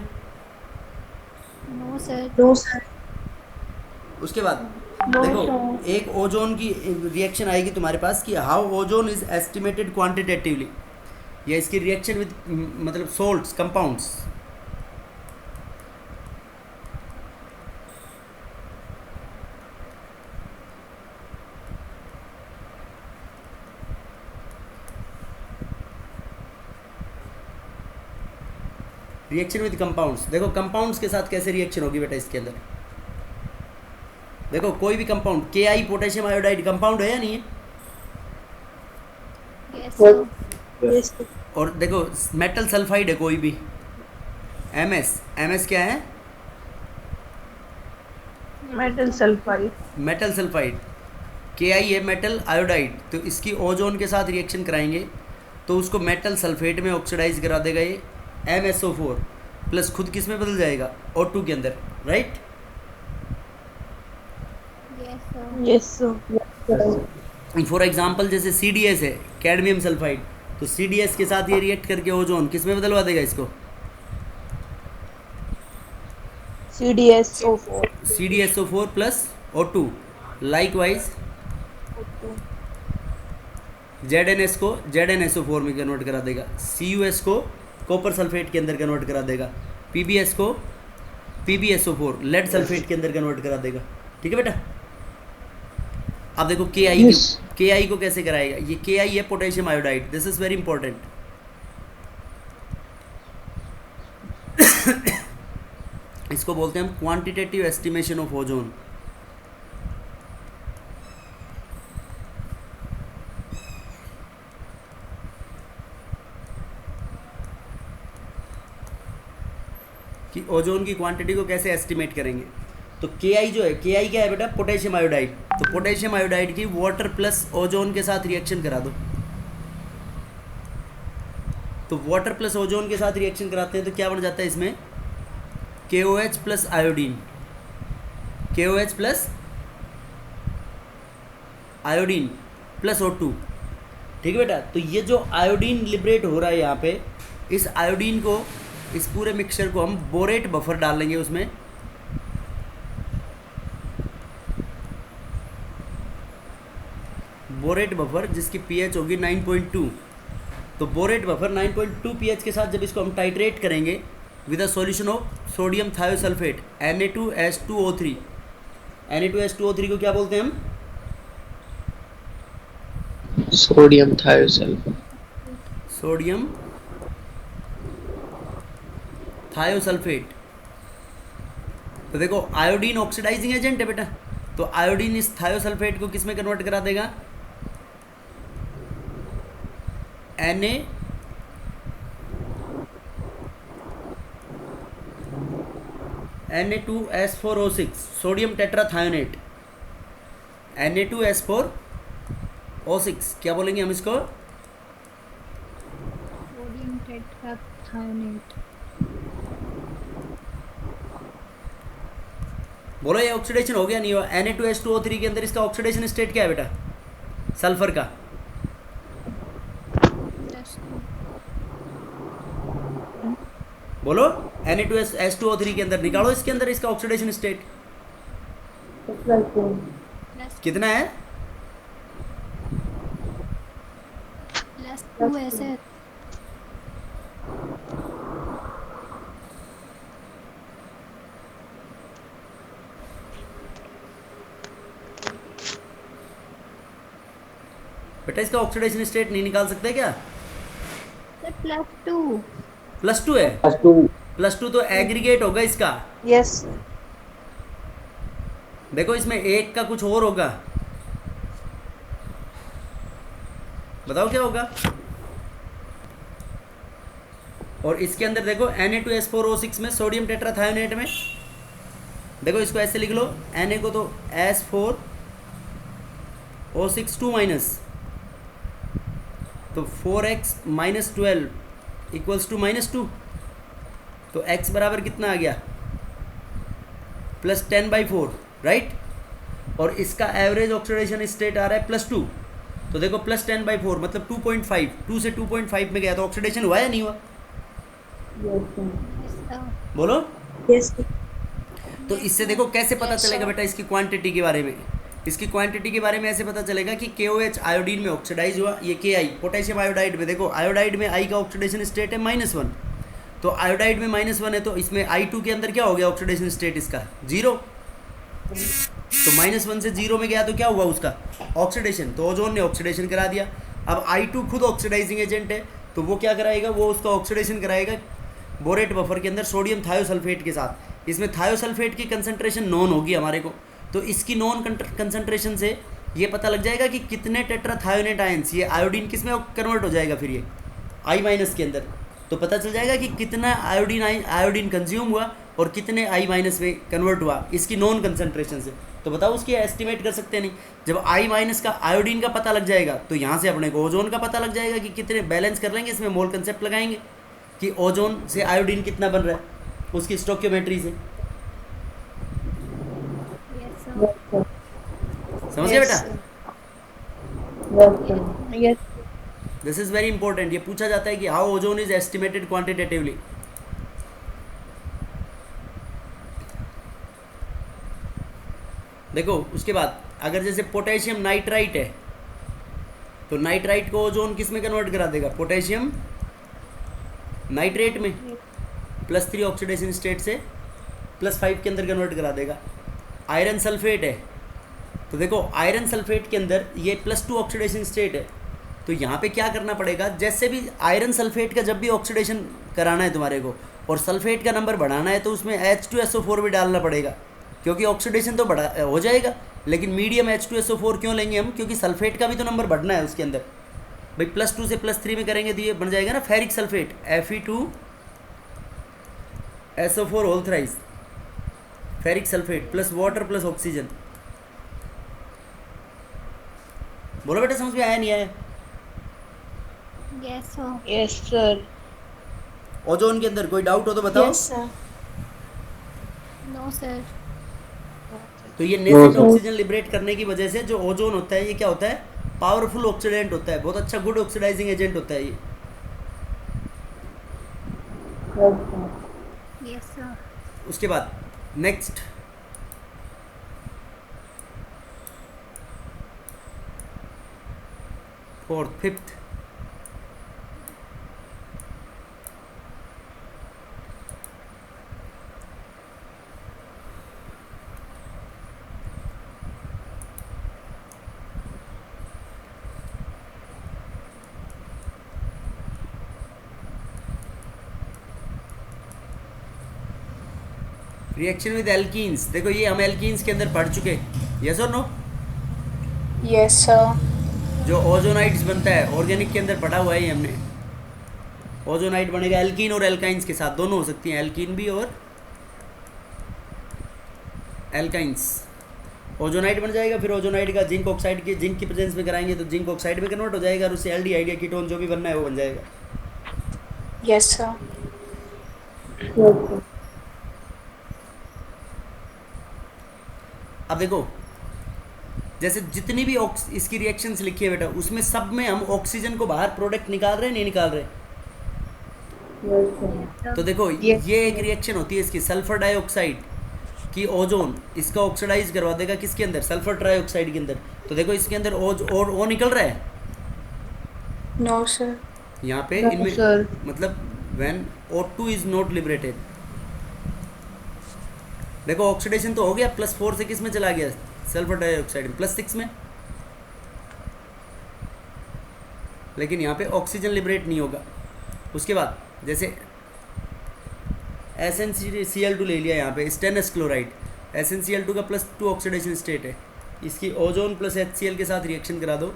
No, sir. No sir. उसके बाद देखो एक ओजोन की रिएक्शन आएगी तुम्हारे पास कि how ozone is estimated quantitatively, या इसकी रिएक्शन विद मतलब salts compounds. Reaction with compounds, देखो कंपाउंड्स के साथ कैसे रिएक्शन होगी बेटा इसके अंदर। देखो कोई भी compound, Ki potassium iodide compound है या नहीं है? Yes, sir. यस और देखो मेटल सल्फाइड है कोई भी, MS क्या है? Metal sulphide. Metal sulphide. Ki है मेटल आयोडाइड। तो इसकी ओजोन के साथ रिएक्शन कराएंगे तो उसको मेटल सल्फेट में ऑक्सीडाइज करा देगा ये MSO4 प्लस खुद किस में बदल जाएगा? O2 के अंदर, right? Yes, sir. Yes sir. For example जैसे CDS है, कैडमियम सल्फाइड, तो CDS के साथ ये रिएक्ट करके ओजोन किस में बदलवा देगा इसको? CDSO4। CDSO4 plus O2। Likewise ZNS को ZnSO4 में कन्वर्ट करा देगा, CuS को कॉपर सल्फेट के अंदर कन्वर्ट करा देगा, PbS को PbSO4 लेड सल्फेट के अंदर कन्वर्ट करा देगा। ठीक है बेटा? अब देखो Ki को कैसे कराएगा? ये Ki है potassium iodide, this is very important. इसको बोलते हैं हम क्वांटिटेटिव एस्टिमेशन ऑफ ओजोन। कि ओजोन की क्वांटिटी को कैसे एस्टिमेट करेंगे। तो Ki जो है, Ki क्या है बेटा? Potassium iodide. तो पोटेशियम आयोडाइड की वाटर प्लस ओजोन के साथ रिएक्शन करा दो। तो वाटर प्लस ओजोन के साथ रिएक्शन कराते हैं तो क्या बन जाता है इसमें? KOH plus iodine, KOH plus iodine plus O2। ठीक है बेटा? तो ये जो आयोडीन लिबरेट हो रहा है यहाँ पे, इस आयोडीन को, इस पूरे मिक्सचर को हम बोरेट बफर डाल लेंगे उसमें। बोरेट बफर जिसकी pH होगी 9.2। तो बोरेट बफर 9.2 pH के साथ जब इसको हम टाइट्रेट करेंगे with a solution of sodium thiosulphate Na2H2O3। Na2H2O3 को क्या बोलते हैं हम? Sodium thiosulphate. Sodium thiosulphate. तो देखो आयोडीन ऑक्सीडाइजिंग एजेंट है बेटा, तो आयोडीन इस थायोसल्फेट को किस में कन्वर्ट करा देगा? Na2S4O6 सोडियम टेट्राथायोनेट, Na2S4O6 क्या बोलेंगे हम इसको? Sodium tetrathionate. बोलो ये ऑक्सीडेशन हो गया नहीं हुआ? Na2H2O3 के अंदर इसका ऑक्सीडेशन स्टेट क्या है बेटा? सल्फर का Plus 2. बोलो। Na2H2O3 के अंदर निकालो, इसके अंदर इसका ऑक्सीडेशन स्टेट Plus कितना है? plus 2 ऐसे. बेटा इसका ऑक्सीडेशन स्टेट नहीं निकाल सकते क्या? सर +2। +2 है। +2 तो एग्रीगेट होगा इसका। Yes. देखो इसमें एक का कुछ और होगा, बताओ क्या होगा? और इसके अंदर देखो Na2S4O6 में सोडियम टेट्राथायोनेट में, देखो इसको ऐसे लिख लो, Na को तो S4O6 2 माइनस, तो 4x - 12 इक्वल्स टू -2, तो x बराबर कितना आ गया? +10/4, राइट। और इसका एवरेज ऑक्सीडेशन स्टेट आ रहा है +2, तो देखो +10/4 मतलब 2.5, 2 से 2.5 में गया, तो ऑक्सीडेशन हुआ या नहीं हुआ? Yes, sir. Yes sir. बोलो। Yes, sir. तो इससे देखो कैसे पता Yes, चलेगा sir. बेटा इसकी क्वांटिटी के बारे में? इसकी क्वांटिटी के बारे में ऐसे पता चलेगा कि KOH आयोडीन में ऑक्सीडाइज हुआ, ये Ki पोटेशियम आयोडाइड में, देखो आयोडाइड में I का ऑक्सीडेशन स्टेट है -1, तो आयोडाइड में -1 है, तो इसमें I2 के अंदर क्या हो गया ऑक्सीडेशन स्टेट इसका? 0। तो -1 से 0 में गया तो क्या हुआ उसका? ऑक्सीडेशन। तो ओजोन ने ऑक्सीडेशन करा दिया। अब I2 खुद ऑक्सीडाइजिंग एजेंट है, तो वो क्या कराएगा? वो उसका ऑक्सीडेशन कराएगा बोरेट बफर के अंदर सोडियम थायोसल्फेट के साथ। इसमें थायोसल्फेट की कंसंट्रेशन नॉन होगी हमारे को, तो इसकी नॉन कंसंट्रेशन से ये पता लग जाएगा कि कितने टेट्राथायोनेट आयंस, ये आयोडीन किस में कन्वर्ट हो जाएगा फिर ये I- के अंदर, तो पता चल जाएगा कि कितना आयोडीन कंज्यूम हुआ और कितने I- में कन्वर्ट हुआ इसकी नॉन कंसंट्रेशन से। तो बताओ उसकी एस्टिमेट कर सकते नहीं। जब I- का आयोडीन का पता लग जाएगा तो यहाँ से अपने को ओजोन का पता लग जाएगा कि कितने, बैलेंस कर लेंगे, इसमें मोल कंसेप्ट लगाएंगे कि ओजोन से आयोडीन कितना बन रहा है उसकी स्टोक्योमेट्री से। Yes sir. Yes, sir. समझ गए बेटा? Yes, sir. Yes. This is very important. ये पूछा जाता है कि how ozone is estimated quantitatively. देखो उसके बाद अगर जैसे पोटेशियम नाइट्राइट है, तो नाइट्राइट को ओजोन किस में कन्वर्ट करा देगा? पोटेशियम नाइट्रेट में, +3 ऑक्सीडेशन स्टेट से +5 के अंदर कन्वर्ट करा देगा। आयरन सल्फेट है, तो देखो आयरन सल्फेट के अंदर ये +2 ऑक्सीडेशन स्टेट है, तो यहाँ पे क्या करना पड़ेगा? जैसे भी आयरन सल्फेट का जब भी ऑक्सीडेशन कराना है तुम्हारे को और सल्फेट का नंबर बढ़ाना है, तो उसमें H2SO4 भी डालना पड़ेगा, क्योंकि ऑक्सीडेशन तो बढ़ा हो जाएगा, लेकिन मीडियम H2SO4 क्यों लेंगे हम? क्योंकि सल्फेट का भी तो नंबर बढ़ना है उसके अंदर। भाई +2 से +3 में करेंगे तो ये बन जाएगा ना ferric sulphate, Fe2SO4 whole thrice, ferric sulphate plus water plus oxygen. बोलो बेटा, समझ में आया नहीं आया? Yes sir. Yes, sir. Ozone के अंदर कोई डाउट हो तो बताओ। Yes, sir. No sir. तो ये नेसेंट ऑक्सीजन लिबरेट करने की वजह से जो ओजोन होता है ये क्या होता है? पावरफुल ऑक्सीडेंट होता है, बहुत अच्छा गुड ऑक्सीडाइजिंग एजेंट होता है ये। Yes, sir. Yes sir. उसके बाद next, fourth, fifth, reaction with alkenes. देखो ये हम एल्कीन्स के अंदर पढ़ चुके, यस और नो? Yes, sir. जो ओजोनाइड्स बनता है ऑर्गेनिक के अंदर पढ़ा हुआ है ये हमने। ओजोनाइड बनेगा एल्कीन और एल्काइंस के साथ, दोनों हो सकती हैं, एल्कीन भी और एल्काइंस। ओजोनाइड बन जाएगा, फिर ओजोनाइड का जिंक ऑक्साइड के, जिंक की प्रेजेंस में कराएंगे तो जिंक ऑक्साइड में कन्वर्ट हो जाएगा और उससे एल्डिहाइड या कीटोन जो भी बनना है वो बन जाएगा। Yes, sir. Yes, sir. अब देखो जैसे जितनी भी इसकी रिएक्शंस लिखी है बेटा, उसमें सब में हम ऑक्सीजन को बाहर प्रोडक्ट निकाल रहे हैं, नहीं निकाल रहे? Yes, sir. तो देखो Yes. ये एक रिएक्शन होती है इसकी, सल्फर डाइऑक्साइड की ओजोन इसका ऑक्सीडाइज करवा देगा किसके अंदर? सल्फर ट्राइऑक्साइड के अंदर। तो देखो इसके अंदर ओ निकल रहा है No, sir. यहाँ पे No, इनमें, sir. मतलब when O2 is not liberated. देखो ऑक्सीडेशन तो हो गया, +4 से किस में चला गया? सल्फर डाइऑक्साइड में, +6 में। लेकिन यहाँ पे ऑक्सीजन लिबरेट नहीं होगा। उसके बाद जैसे SnCl2 ले लिया, यहाँ पे स्टेनस क्लोराइड, SnCl2 का +2 ऑक्सीडेशन स्टेट है, इसकी ओजोन प्लस HCl के साथ रिएक्शन करा दो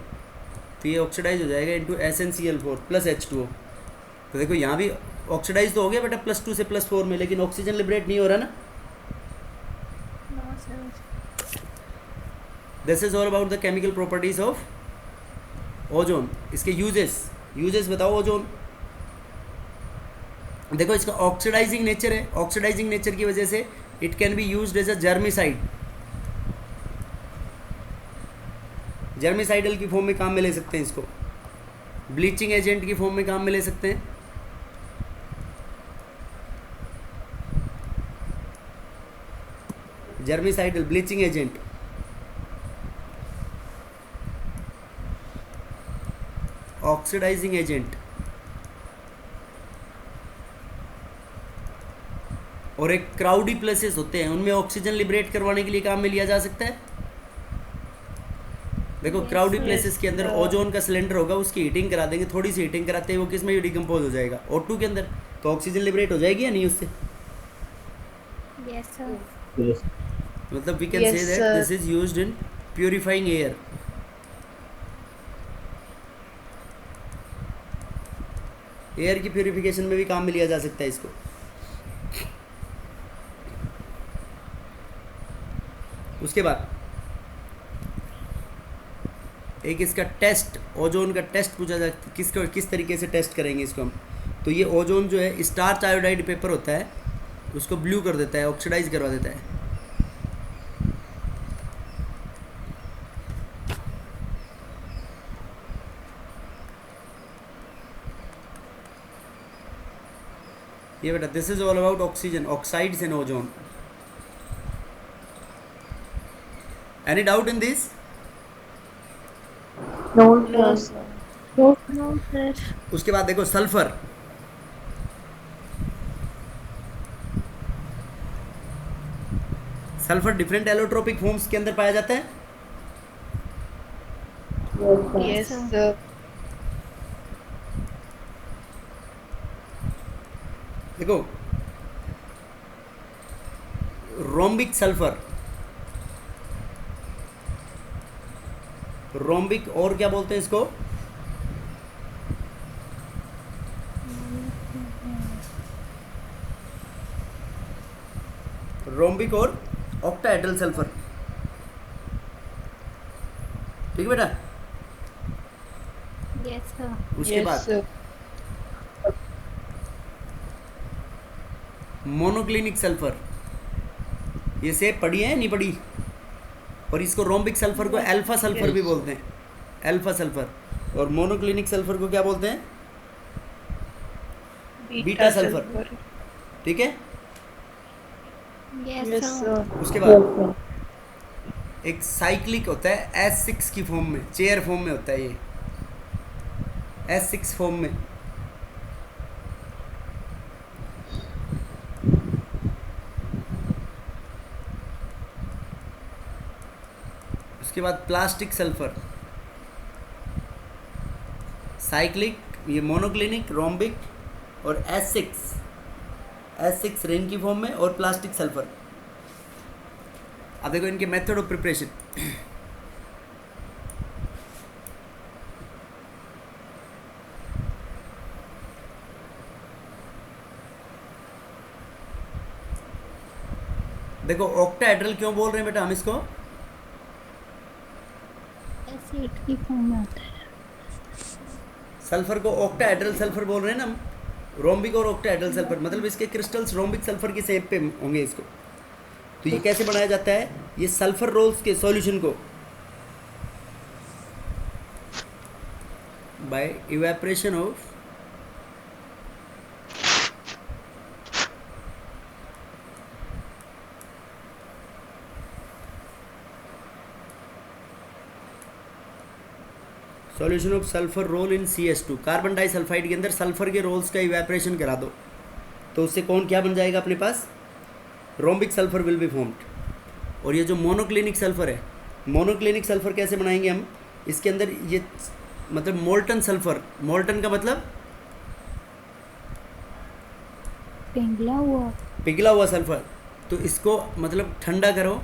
तो ये ऑक्सीडाइज हो जाएगा इंटू SnCl4 प्लस H2O। तो देखो यहाँ भी ऑक्सीडाइज तो हो गया बेटा +2 से +4 में, लेकिन ऑक्सीजन लिबरेट नहीं हो रहा ना। No, sir. This is all about the chemical properties of ozone. इसके यूजेस बताओ ओजोन। देखो इसका ऑक्सीडाइजिंग नेचर है, ऑक्सीडाइजिंग नेचर की वजह से it can be used as a germicide, germicidal की फॉर्म में काम में ले सकते हैं इसको, ब्लीचिंग एजेंट की फॉर्म में काम में ले सकते हैं, germicidal bleaching agent, oxidising agent, और एक क्राउडी प्लेसेस होते हैं उनमें ऑक्सीजन लिबरेट करवाने के लिए काम में लिया जा सकता है। देखो क्राउडी प्लेसेस के अंदर ओजोन का सिलेंडर होगा, उसकी हीटिंग करा देंगे, थोड़ी सी हीटिंग कराते हैं वो किस में डिकम्पोज हो जाएगा, O2 के अंदर, तो ऑक्सीजन लिबरेट हो जाएगी या नहीं उससे। Yes, sir. Yes. मतलब we can Yes, say that sir. This is used in purifying air. Air की प्यूरिफिकेशन में भी काम में लिया जा सकता है इसको। उसके बाद एक इसका टेस्ट, ओजोन का टेस्ट पूछा जाता है, किस तरीके से टेस्ट करेंगे इसको हम। तो ये ओजोन जो है स्टार्च आयोडाइड पेपर होता है, उसको ब्लू कर देता है, ऑक्सीडाइज करवा देता है। ये बेटा this is all about oxygen, oxides in ozone. Any doubt in this? No, sir. No, sir. उसके बाद देखो sulphur, sulphur different allotropic forms के अंदर पाया जाता है। Yes, sir. देखो रोम्बिक सल्फर, रोम्बिक और क्या बोलते हैं इसको, रोम्बिक और ऑक्टाहेड्रल सल्फर। ठीक है बेटा। Yes, sir. उसके Yes, बाद sir. मोनोक्लिनिक सल्फर, ये सेब पढ़ी है नहीं पढ़ी, और इसको रोम्बिक सल्फर को अल्फा सल्फर भी बोलते हैं, अल्फा सल्फर, और मोनोक्लिनिक सल्फर को क्या बोलते हैं, बीटा सल्फर। ठीक है। Yes, Yes, sir. sir. उसके Yes, बाद sir. एक साइक्लिक होता है S6 की फॉर्म में, चेयर फॉर्म में होता है ये, S6 फॉर्म में। उसके बाद प्लास्टिक सल्फर, साइक्लिक, ये मोनोक्लिनिक, रोम्बिक और S6 रिंग की फॉर्म में, और प्लास्टिक सल्फर। अब देखो इनके मेथड ऑफ प्रिपरेशन। देखो ऑक्टाहेड्रल क्यों बोल रहे हैं बेटा हम इसको, एसिड की फॉर्म में होता है। सल्फर को ऑक्टाहेड्रल सल्फर बोल रहे हैं ना हम, रोम्बिक और ऑक्टाहेड्रल सल्फर, मतलब इसके क्रिस्टल्स रोम्बिक सल्फर की शेप पे होंगे इसको। तो ये कैसे बनाया जाता है, ये सल्फर रोल्स के सॉल्यूशन को by evaporation of solution of sulphur roll in CH2, carbon disulphide के अंदर सल्फर के रोल्स का इवेपोरेशन करा दो, तो उससे कौन क्या बन जाएगा अपने पास, rhombic sulphur will be formed. और ये जो मोनोक्लिनिक सल्फर है, मोनोक्लिनिक सल्फर कैसे बनाएंगे हम, इसके अंदर ये मतलब मोल्टन सल्फर, मोल्टन का मतलब पिघला हुआ। पिघला हुआ सल्फर। तो इसको मतलब ठंडा करो,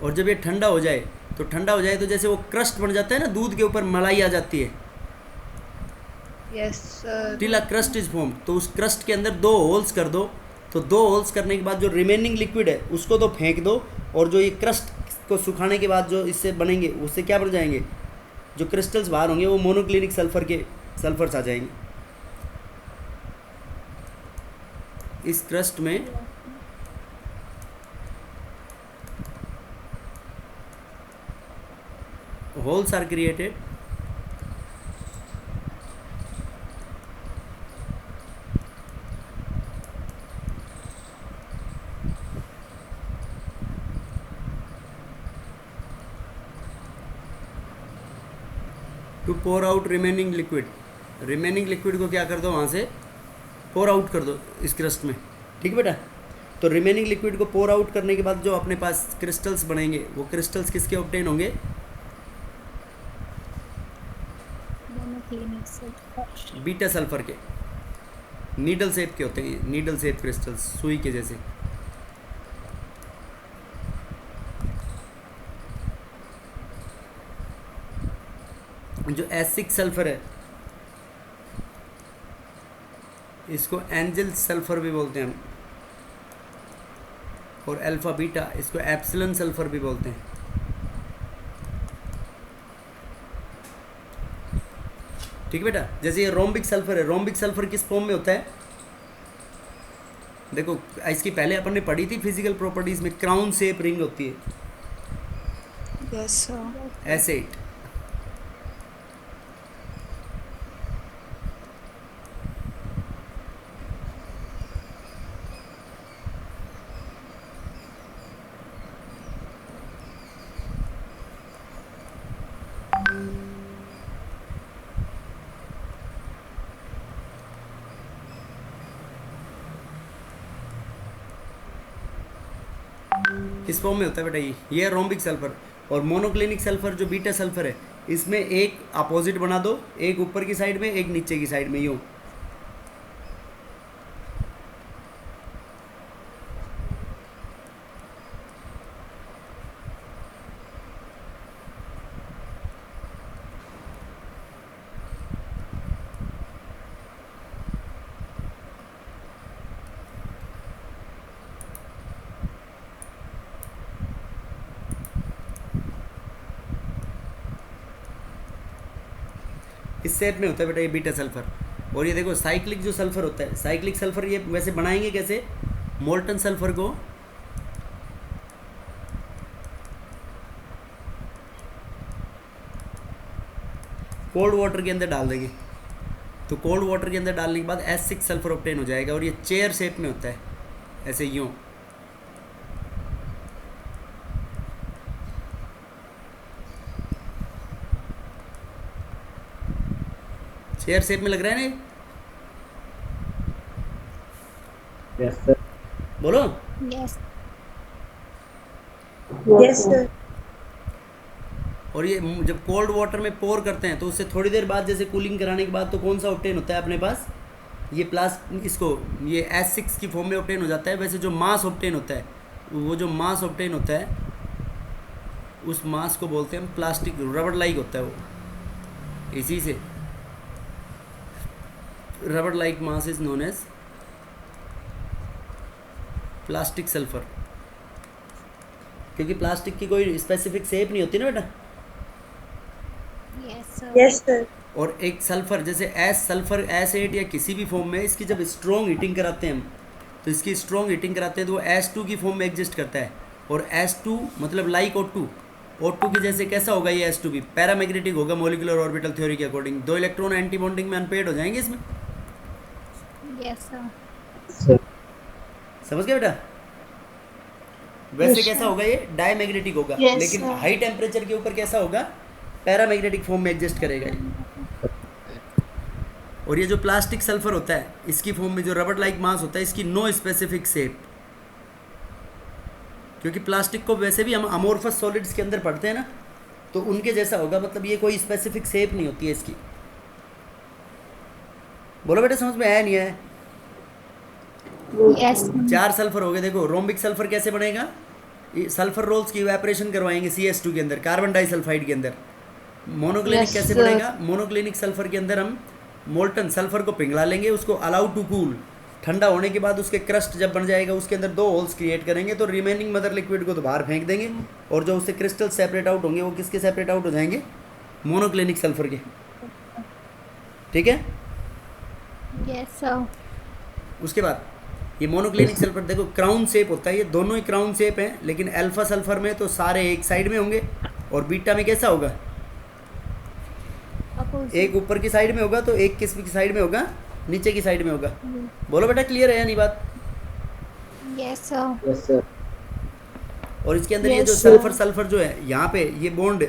और जब ये ठंडा हो जाए तो जैसे वो क्रस्ट बन जाता है ना, दूध के ऊपर मलाई आ जाती है, Yes, sir. Till a crust is form. तो उस क्रस्ट के अंदर 2 होल्स कर दो। तो 2 होल्स करने के बाद जो रिमेनिंग लिक्विड है उसको तो फेंक दो, और जो ये क्रस्ट को सुखाने के बाद जो इससे बनेंगे उससे क्या बन जाएंगे, जो क्रिस्टल्स बाहर होंगे वो मोनोक्लिनिक सल्फर के सल्फर्स आ जाएंगे। इस क्रस्ट में holes are created, to pour out remaining liquid। Remaining liquid को क्या कर दो, वहाँ से पोर आउट कर दो इस क्रस्ट में, ठीक है बेटा। तो रिमेनिंग लिक्विड को पोर आउट करने के बाद जो अपने पास क्रिस्टल्स बनेंगे वो क्रिस्टल्स किसके ऑब्टेन होंगे, मोनोक्लिनिक सल्फर। बीटा सल्फर के। नीडल शेप के होते हैं, नीडल शेप क्रिस्टल्स, सुई के जैसे। जो एसिक सल्फर है इसको एंजल सल्फर भी बोलते हैं हम, और अल्फा बीटा इसको एप्सिलॉन सल्फर भी बोलते हैं। ठीक है बेटा। जैसे ये रोम्बिक सल्फर है, रोम्बिक सल्फर किस फॉर्म में होता है, देखो इसकी पहले अपन ने पढ़ी थी फिजिकल प्रॉपर्टीज में, क्राउन शेप रिंग होती है, Yes, sir. एसेट। किस फॉर्म में होता है बेटा, ये है रोम्बिक सल्फर। और मोनोक्लिनिक सल्फर जो बीटा सल्फर है इसमें एक अपोजिट बना दो, एक ऊपर की साइड में एक नीचे की साइड में, यूं। इस शेप में होता है बेटा ये बीटा सल्फर। और ये देखो साइक्लिक जो सल्फर होता है, साइक्लिक सल्फर ये वैसे बनाएंगे कैसे, मोल्टन सल्फर को कोल्ड वाटर के अंदर डाल देंगे। तो कोल्ड वाटर के अंदर डालने के बाद S6 सल्फर ऑब्टेन हो जाएगा, और ये चेयर शेप में होता है, ऐसे यूं। चेयर शेप में लग रहा है ना, Yes, sir. बोलो। यस। Yes, sir. और ये जब कोल्ड वाटर में पोर करते हैं तो उससे थोड़ी देर बाद जैसे कूलिंग कराने के बाद तो कौन सा ऑब्टेन होता है अपने पास, ये इसको ये S6 की फॉर्म में ऑब्टेन हो जाता है। वैसे जो मास ऑब्टेन होता है, वो जो मास ऑब्टेन होता है उस मास को बोलते हैं हम प्लास्टिक, रबड़ लाइक होता है वो, इसी से rubber like mass is known as plastic sulphur. क्योंकि प्लास्टिक की कोई स्पेसिफिक शेप नहीं होती ना बेटा। Yes sir. Yes, sir. और एक सल्फर जैसे सल्फर एसिड या किसी भी फॉर्म में इसकी जब स्ट्रॉन्ग हीटिंग कराते हैं हम, तो इसकी स्ट्रॉन्ग हीटिंग कराते हैं तो वो S2 की फॉर्म में एग्जिस्ट करता है। और S2 मतलब लाइक O2, O2 के जैसे कैसा होगा ये S2 भी, पैरामैग्नेटिक होगा मॉलिक्यूलर ऑर्बिटल थ्योरी के अकॉर्डिंग। 2 इलेक्ट्रॉन एंटी बॉन्डिंग में अनपेयर्ड हो जाएंगे इसमें। Yes sir. Sir. समझ गए बेटा। वैसे Yes, कैसा sir. होगा ये डायमैग्नेटिक होगा, Yes, लेकिन sir. हाई टेम्परेचर के ऊपर कैसा होगा, पैरामैग्नेटिक फॉर्म में एग्जिस्ट करेगा ये। और ये जो प्लास्टिक सल्फर होता है इसकी फॉर्म में जो रबड़ लाइक मास होता है, इसकी नो स्पेसिफिक शेप। क्योंकि प्लास्टिक को वैसे भी हम अमोर्फस सॉलिड्स के अंदर पढ़ते हैं ना, तो उनके जैसा होगा, मतलब ये कोई स्पेसिफिक शेप नहीं होती है इसकी। बोलो बेटा, समझ में आया नहीं आया? यस 4 सल्फर हो गए। देखो रोम्बिक सल्फर कैसे बनेगा, सल्फर रोल्स की इवेपोरेशन करवाएंगे CS2 के अंदर, कार्बन डाइसल्फाइड के अंदर। मोनोक्लिनिक Yes, कैसे sir. बनेगा, मोनोक्लिनिक सल्फर के अंदर हम मोल्टन सल्फर को पिघला लेंगे, उसको अलाउ टू कूल, ठंडा होने के बाद उसके क्रस्ट जब बन जाएगा उसके अंदर 2 होल्स क्रिएट करेंगे, तो रिमेनिंग मदर लिक्विड को तो बाहर फेंक देंगे, और जो उससे क्रिस्टल सेपरेट आउट होंगे वो किसके सेपरेट आउट हो जाएंगे, मोनोक्लिनिक सल्फर के। ठीक है। यस सर उसके बाद ये मोनोक्लिनिक सल्फर देखो क्राउन शेप होता है, ये दोनों ही क्राउन शेप हैं, लेकिन अल्फा सल्फर में तो सारे एक साइड में होंगे, और बीटा में कैसा होगा, एक ऊपर की साइड में होगा, तो एक किस की साइड में होगा, नीचे की साइड में होगा। बोलो बेटा, क्लियर है या नहीं बात? Yes sir Yes, sir. और इसके अंदर ये Yes, जो sir. सल्फर सल्फर जो है यहाँ पे ये बॉन्ड,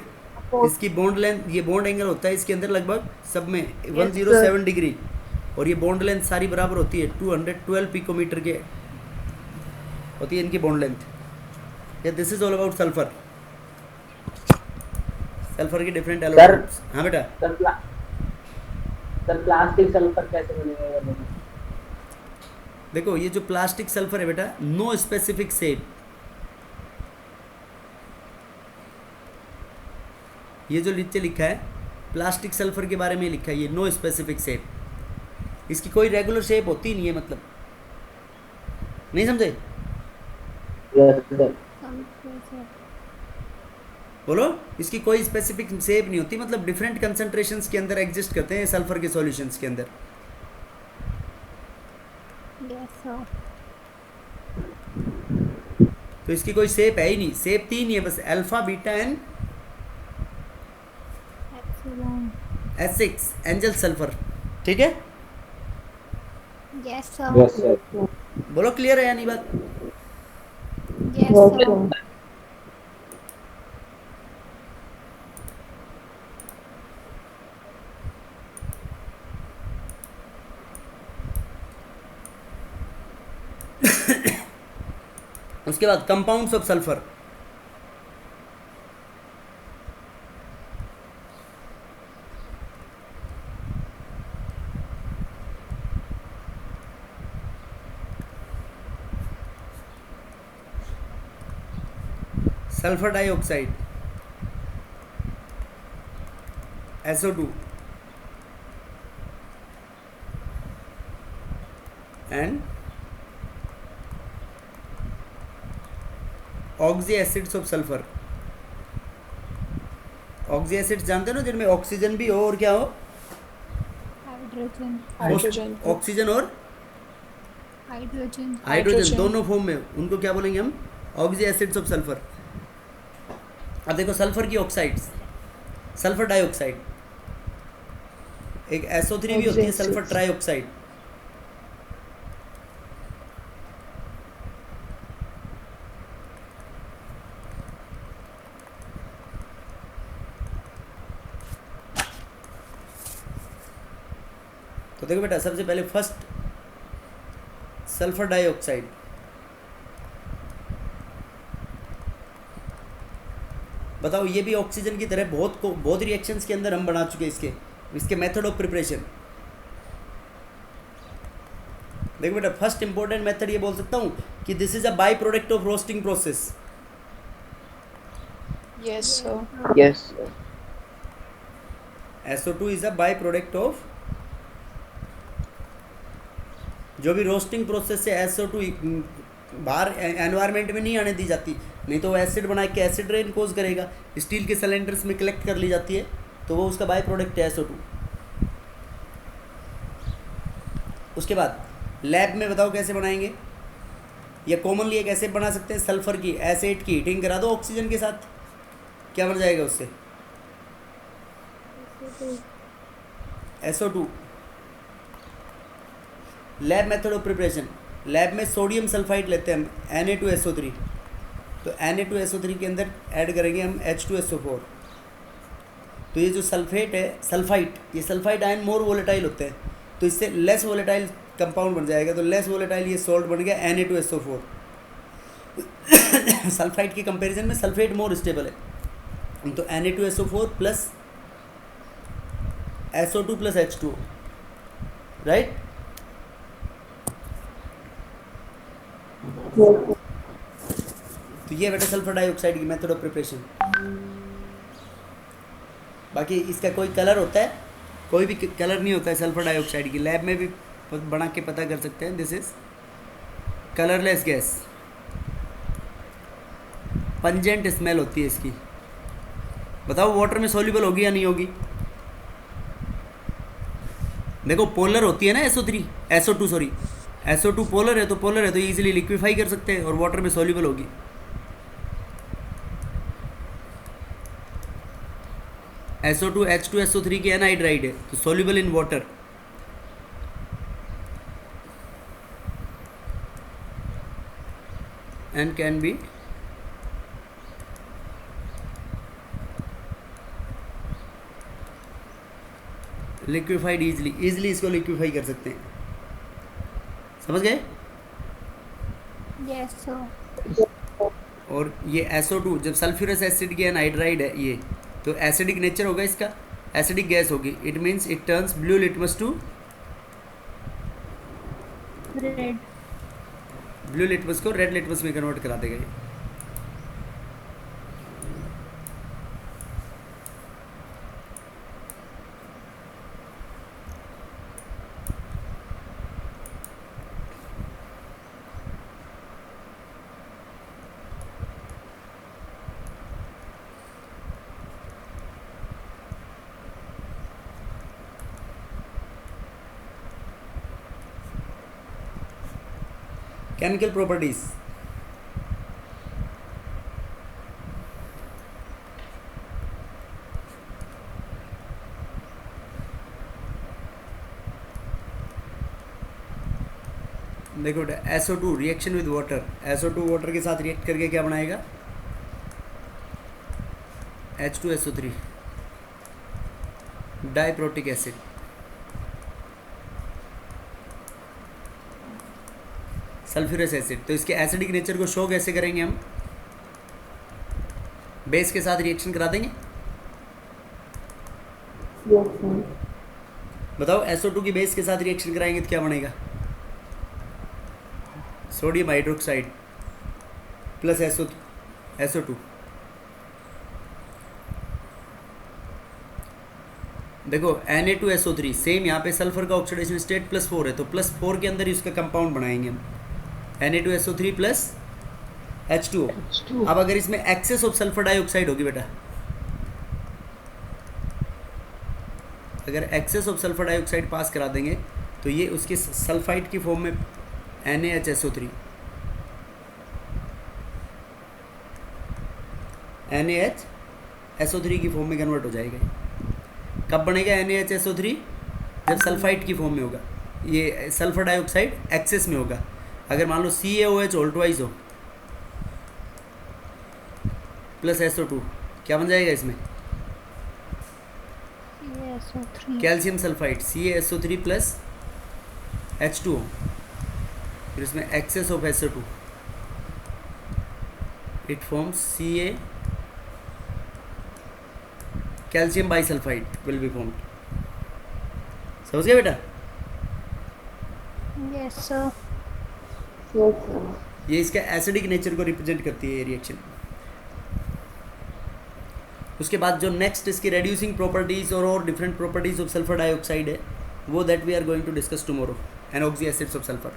इसकी बॉन्ड लेंथ, ये बॉन्ड एंगल होता है इसके अंदर लगभग सब में 107 डिग्री, और ये बॉन्ड लेंथ सारी बराबर होती है 212 पिकोमीटर के होती है इनकी बॉन्ड लेंथ। या this is all about sulphur, sulphur की डिफरेंट एलिमेंट्स। हाँ बेटा, सर प्लास्टिक सल्फर कैसे बनेगा ये बताओ। देखो ये जो प्लास्टिक सल्फर है बेटा, नो स्पेसिफिक शेप, ये जो नीचे लिखा है प्लास्टिक सल्फर के बारे में लिखा है, ये नो स्पेसिफिक शेप, इसकी कोई रेगुलर शेप होती नहीं है, मतलब नहीं समझे? Yes, sir. बोलो, इसकी कोई स्पेसिफिक शेप नहीं होती, मतलब डिफरेंट कंसंट्रेशंस के अंदर एग्जिस्ट करते हैं सल्फर के सॉल्यूशंस के अंदर। यस सर तो इसकी कोई शेप है ही नहीं, शेप 3 ही है बस, alpha beta and epsilon S6 angel sulphur. ठीक है, यस सर Yes, sir. बोलो क्लियर है या नहीं बात? यस सर उसके बाद compounds of sulphur, sulphur dioxide SO2 and oxy acids of sulphur. Oxy acids जानते हो ना, जिनमें ऑक्सीजन भी हो और क्या हो, हाइड्रोजन हाइड्रोजन ऑक्सीजन और हाइड्रोजन हाइड्रोजन दोनों फॉर्म में, उनको क्या बोलेंगे हम, ऑक्सी एसिड्स ऑफ सल्फर। अब देखो सल्फर की ऑक्साइड्स, सल्फर डाइऑक्साइड, एक SO3 भी होती है, सल्फर ट्राइऑक्साइड। तो देखो बेटा, सबसे पहले फर्स्ट सल्फर डाइऑक्साइड, बताओ ये भी ऑक्सीजन की तरह बहुत रिएक्शंस के अंदर हम बना चुके हैं इसके मेथड ऑफ प्रिपरेशन। देखो बेटा, फर्स्ट इंपॉर्टेंट मेथड ये बोल सकता हूँ कि this is a by product of roasting process. Yes, sir. Yes, sir. SO2 is a by product of, जो भी रोस्टिंग प्रोसेस से SO2 बाहर एनवायरनमेंट में नहीं आने दी जाती, नहीं तो वो एसिड बना के एसिड रेन कोज करेगा, स्टील के सिलेंडर्स में कलेक्ट कर ली जाती है, तो वो उसका बाई प्रोडक्ट है SO2। उसके बाद लैब में बताओ कैसे बनाएंगे, या कॉमनली एक एसिड बना सकते हैं सल्फर की, एसिड की हीटिंग करा दो ऑक्सीजन के साथ, क्या बन जाएगा उससे, SO2। Lab method of preparation, lab में सोडियम सल्फाइड लेते हैं हम Na2SO3, तो Na2SO3 के अंदर ऐड करेंगे हम H2SO4। तो ये जो सल्फेट है, सल्फाइट, ये सल्फाइड आयन मोर वोलेटाइल होते हैं, तो इससे लेस वोलेटाइल कंपाउंड बन जाएगा, तो लेस वोलेटाइल ये सॉल्ट बन गया Na2SO4। सल्फाइड के कंपैरिजन में सल्फेट मोर स्टेबल है, तो Na2SO4 plus SO2 plus H2O, right. तो ये बेटा सल्फर डाइऑक्साइड की मेथड ऑफ प्रिपरेशन। बाकी इसका कोई कलर होता है? कोई भी कलर नहीं होता है सल्फर डाइऑक्साइड की। लैब में भी बना के पता कर सकते हैं। This is colourless gas, pungent smell होती है इसकी। बताओ वाटर में सॉल्युबल होगी या नहीं होगी? देखो पोलर होती है ना SO3 SO2 sorry SO2 polar है, तो इजीली लिक्विफाई कर सकते हैं और वाटर में सॉल्युबल होगी। SO2 H2 SO3 की एनहाइड्राइड है तो soluble in water. And can be liquefied easily इसको लिक्विफाई कर सकते हैं। समझ गए? Yes sir. और ये SO2 जब सल्फ्यूरस एसिड की एनहाइड्राइड है ये, तो एसिडिक नेचर होगा इसका, एसिडिक गैस होगी। It means it turns blue litmus to red. Blue litmus को रेड लिटमस में कन्वर्ट करा देगा ये। Chemical properties. देखो SO2 reaction with water, SO2 water के साथ रिएक्ट करके क्या बनाएगा? H2SO3 diprotic acid. Sulphurous acid, तो इसके एसिडिक नेचर को शो कैसे करेंगे हम? बेस के साथ रिएक्शन करा देंगे। बताओ SO2 की बेस के साथ रिएक्शन कराएंगे तो क्या बनेगा? Sodium hydroxide plus SO2। देखो Na2SO3 सेम यहाँ पे सल्फर का ऑक्सीडेशन स्टेट +4 है, तो +4 के अंदर ही उसका कंपाउंड बनाएंगे हम Na2SO3 प्लस H2O। अब अगर इसमें एक्सेस ऑफ सल्फर डाइऑक्साइड होगी बेटा, अगर एक्सेस ऑफ सल्फर डाइऑक्साइड पास करा देंगे तो ये उसके सल्फाइड की फॉर्म में NaHSO3 की फॉर्म में कन्वर्ट हो जाएगा। कब बनेगा NaHSO3? जब सल्फाइड की फॉर्म में होगा, ये सल्फर डाइऑक्साइड एक्सेस में होगा। अगर मान लो CaOH ऑल्टवाइज हो प्लस SO2, क्या बन जाएगा इसमें? CaSO3। Calcium sulphide CaSO3 plus H2O, फिर इसमें excess of SO2, it forms Ca calcium bisulphide will be formed. समझ गए बेटा? Yes sir. ये इसका एसिडिक नेचर को रिप्रेजेंट करती है ये रिएक्शन। उसके बाद जो नेक्स्ट इसकी रेड्यूसिंग प्रॉपर्टीज और different properties of sulphur dioxide है, वो that we are going to discuss tomorrow, oxy acids of sulphur.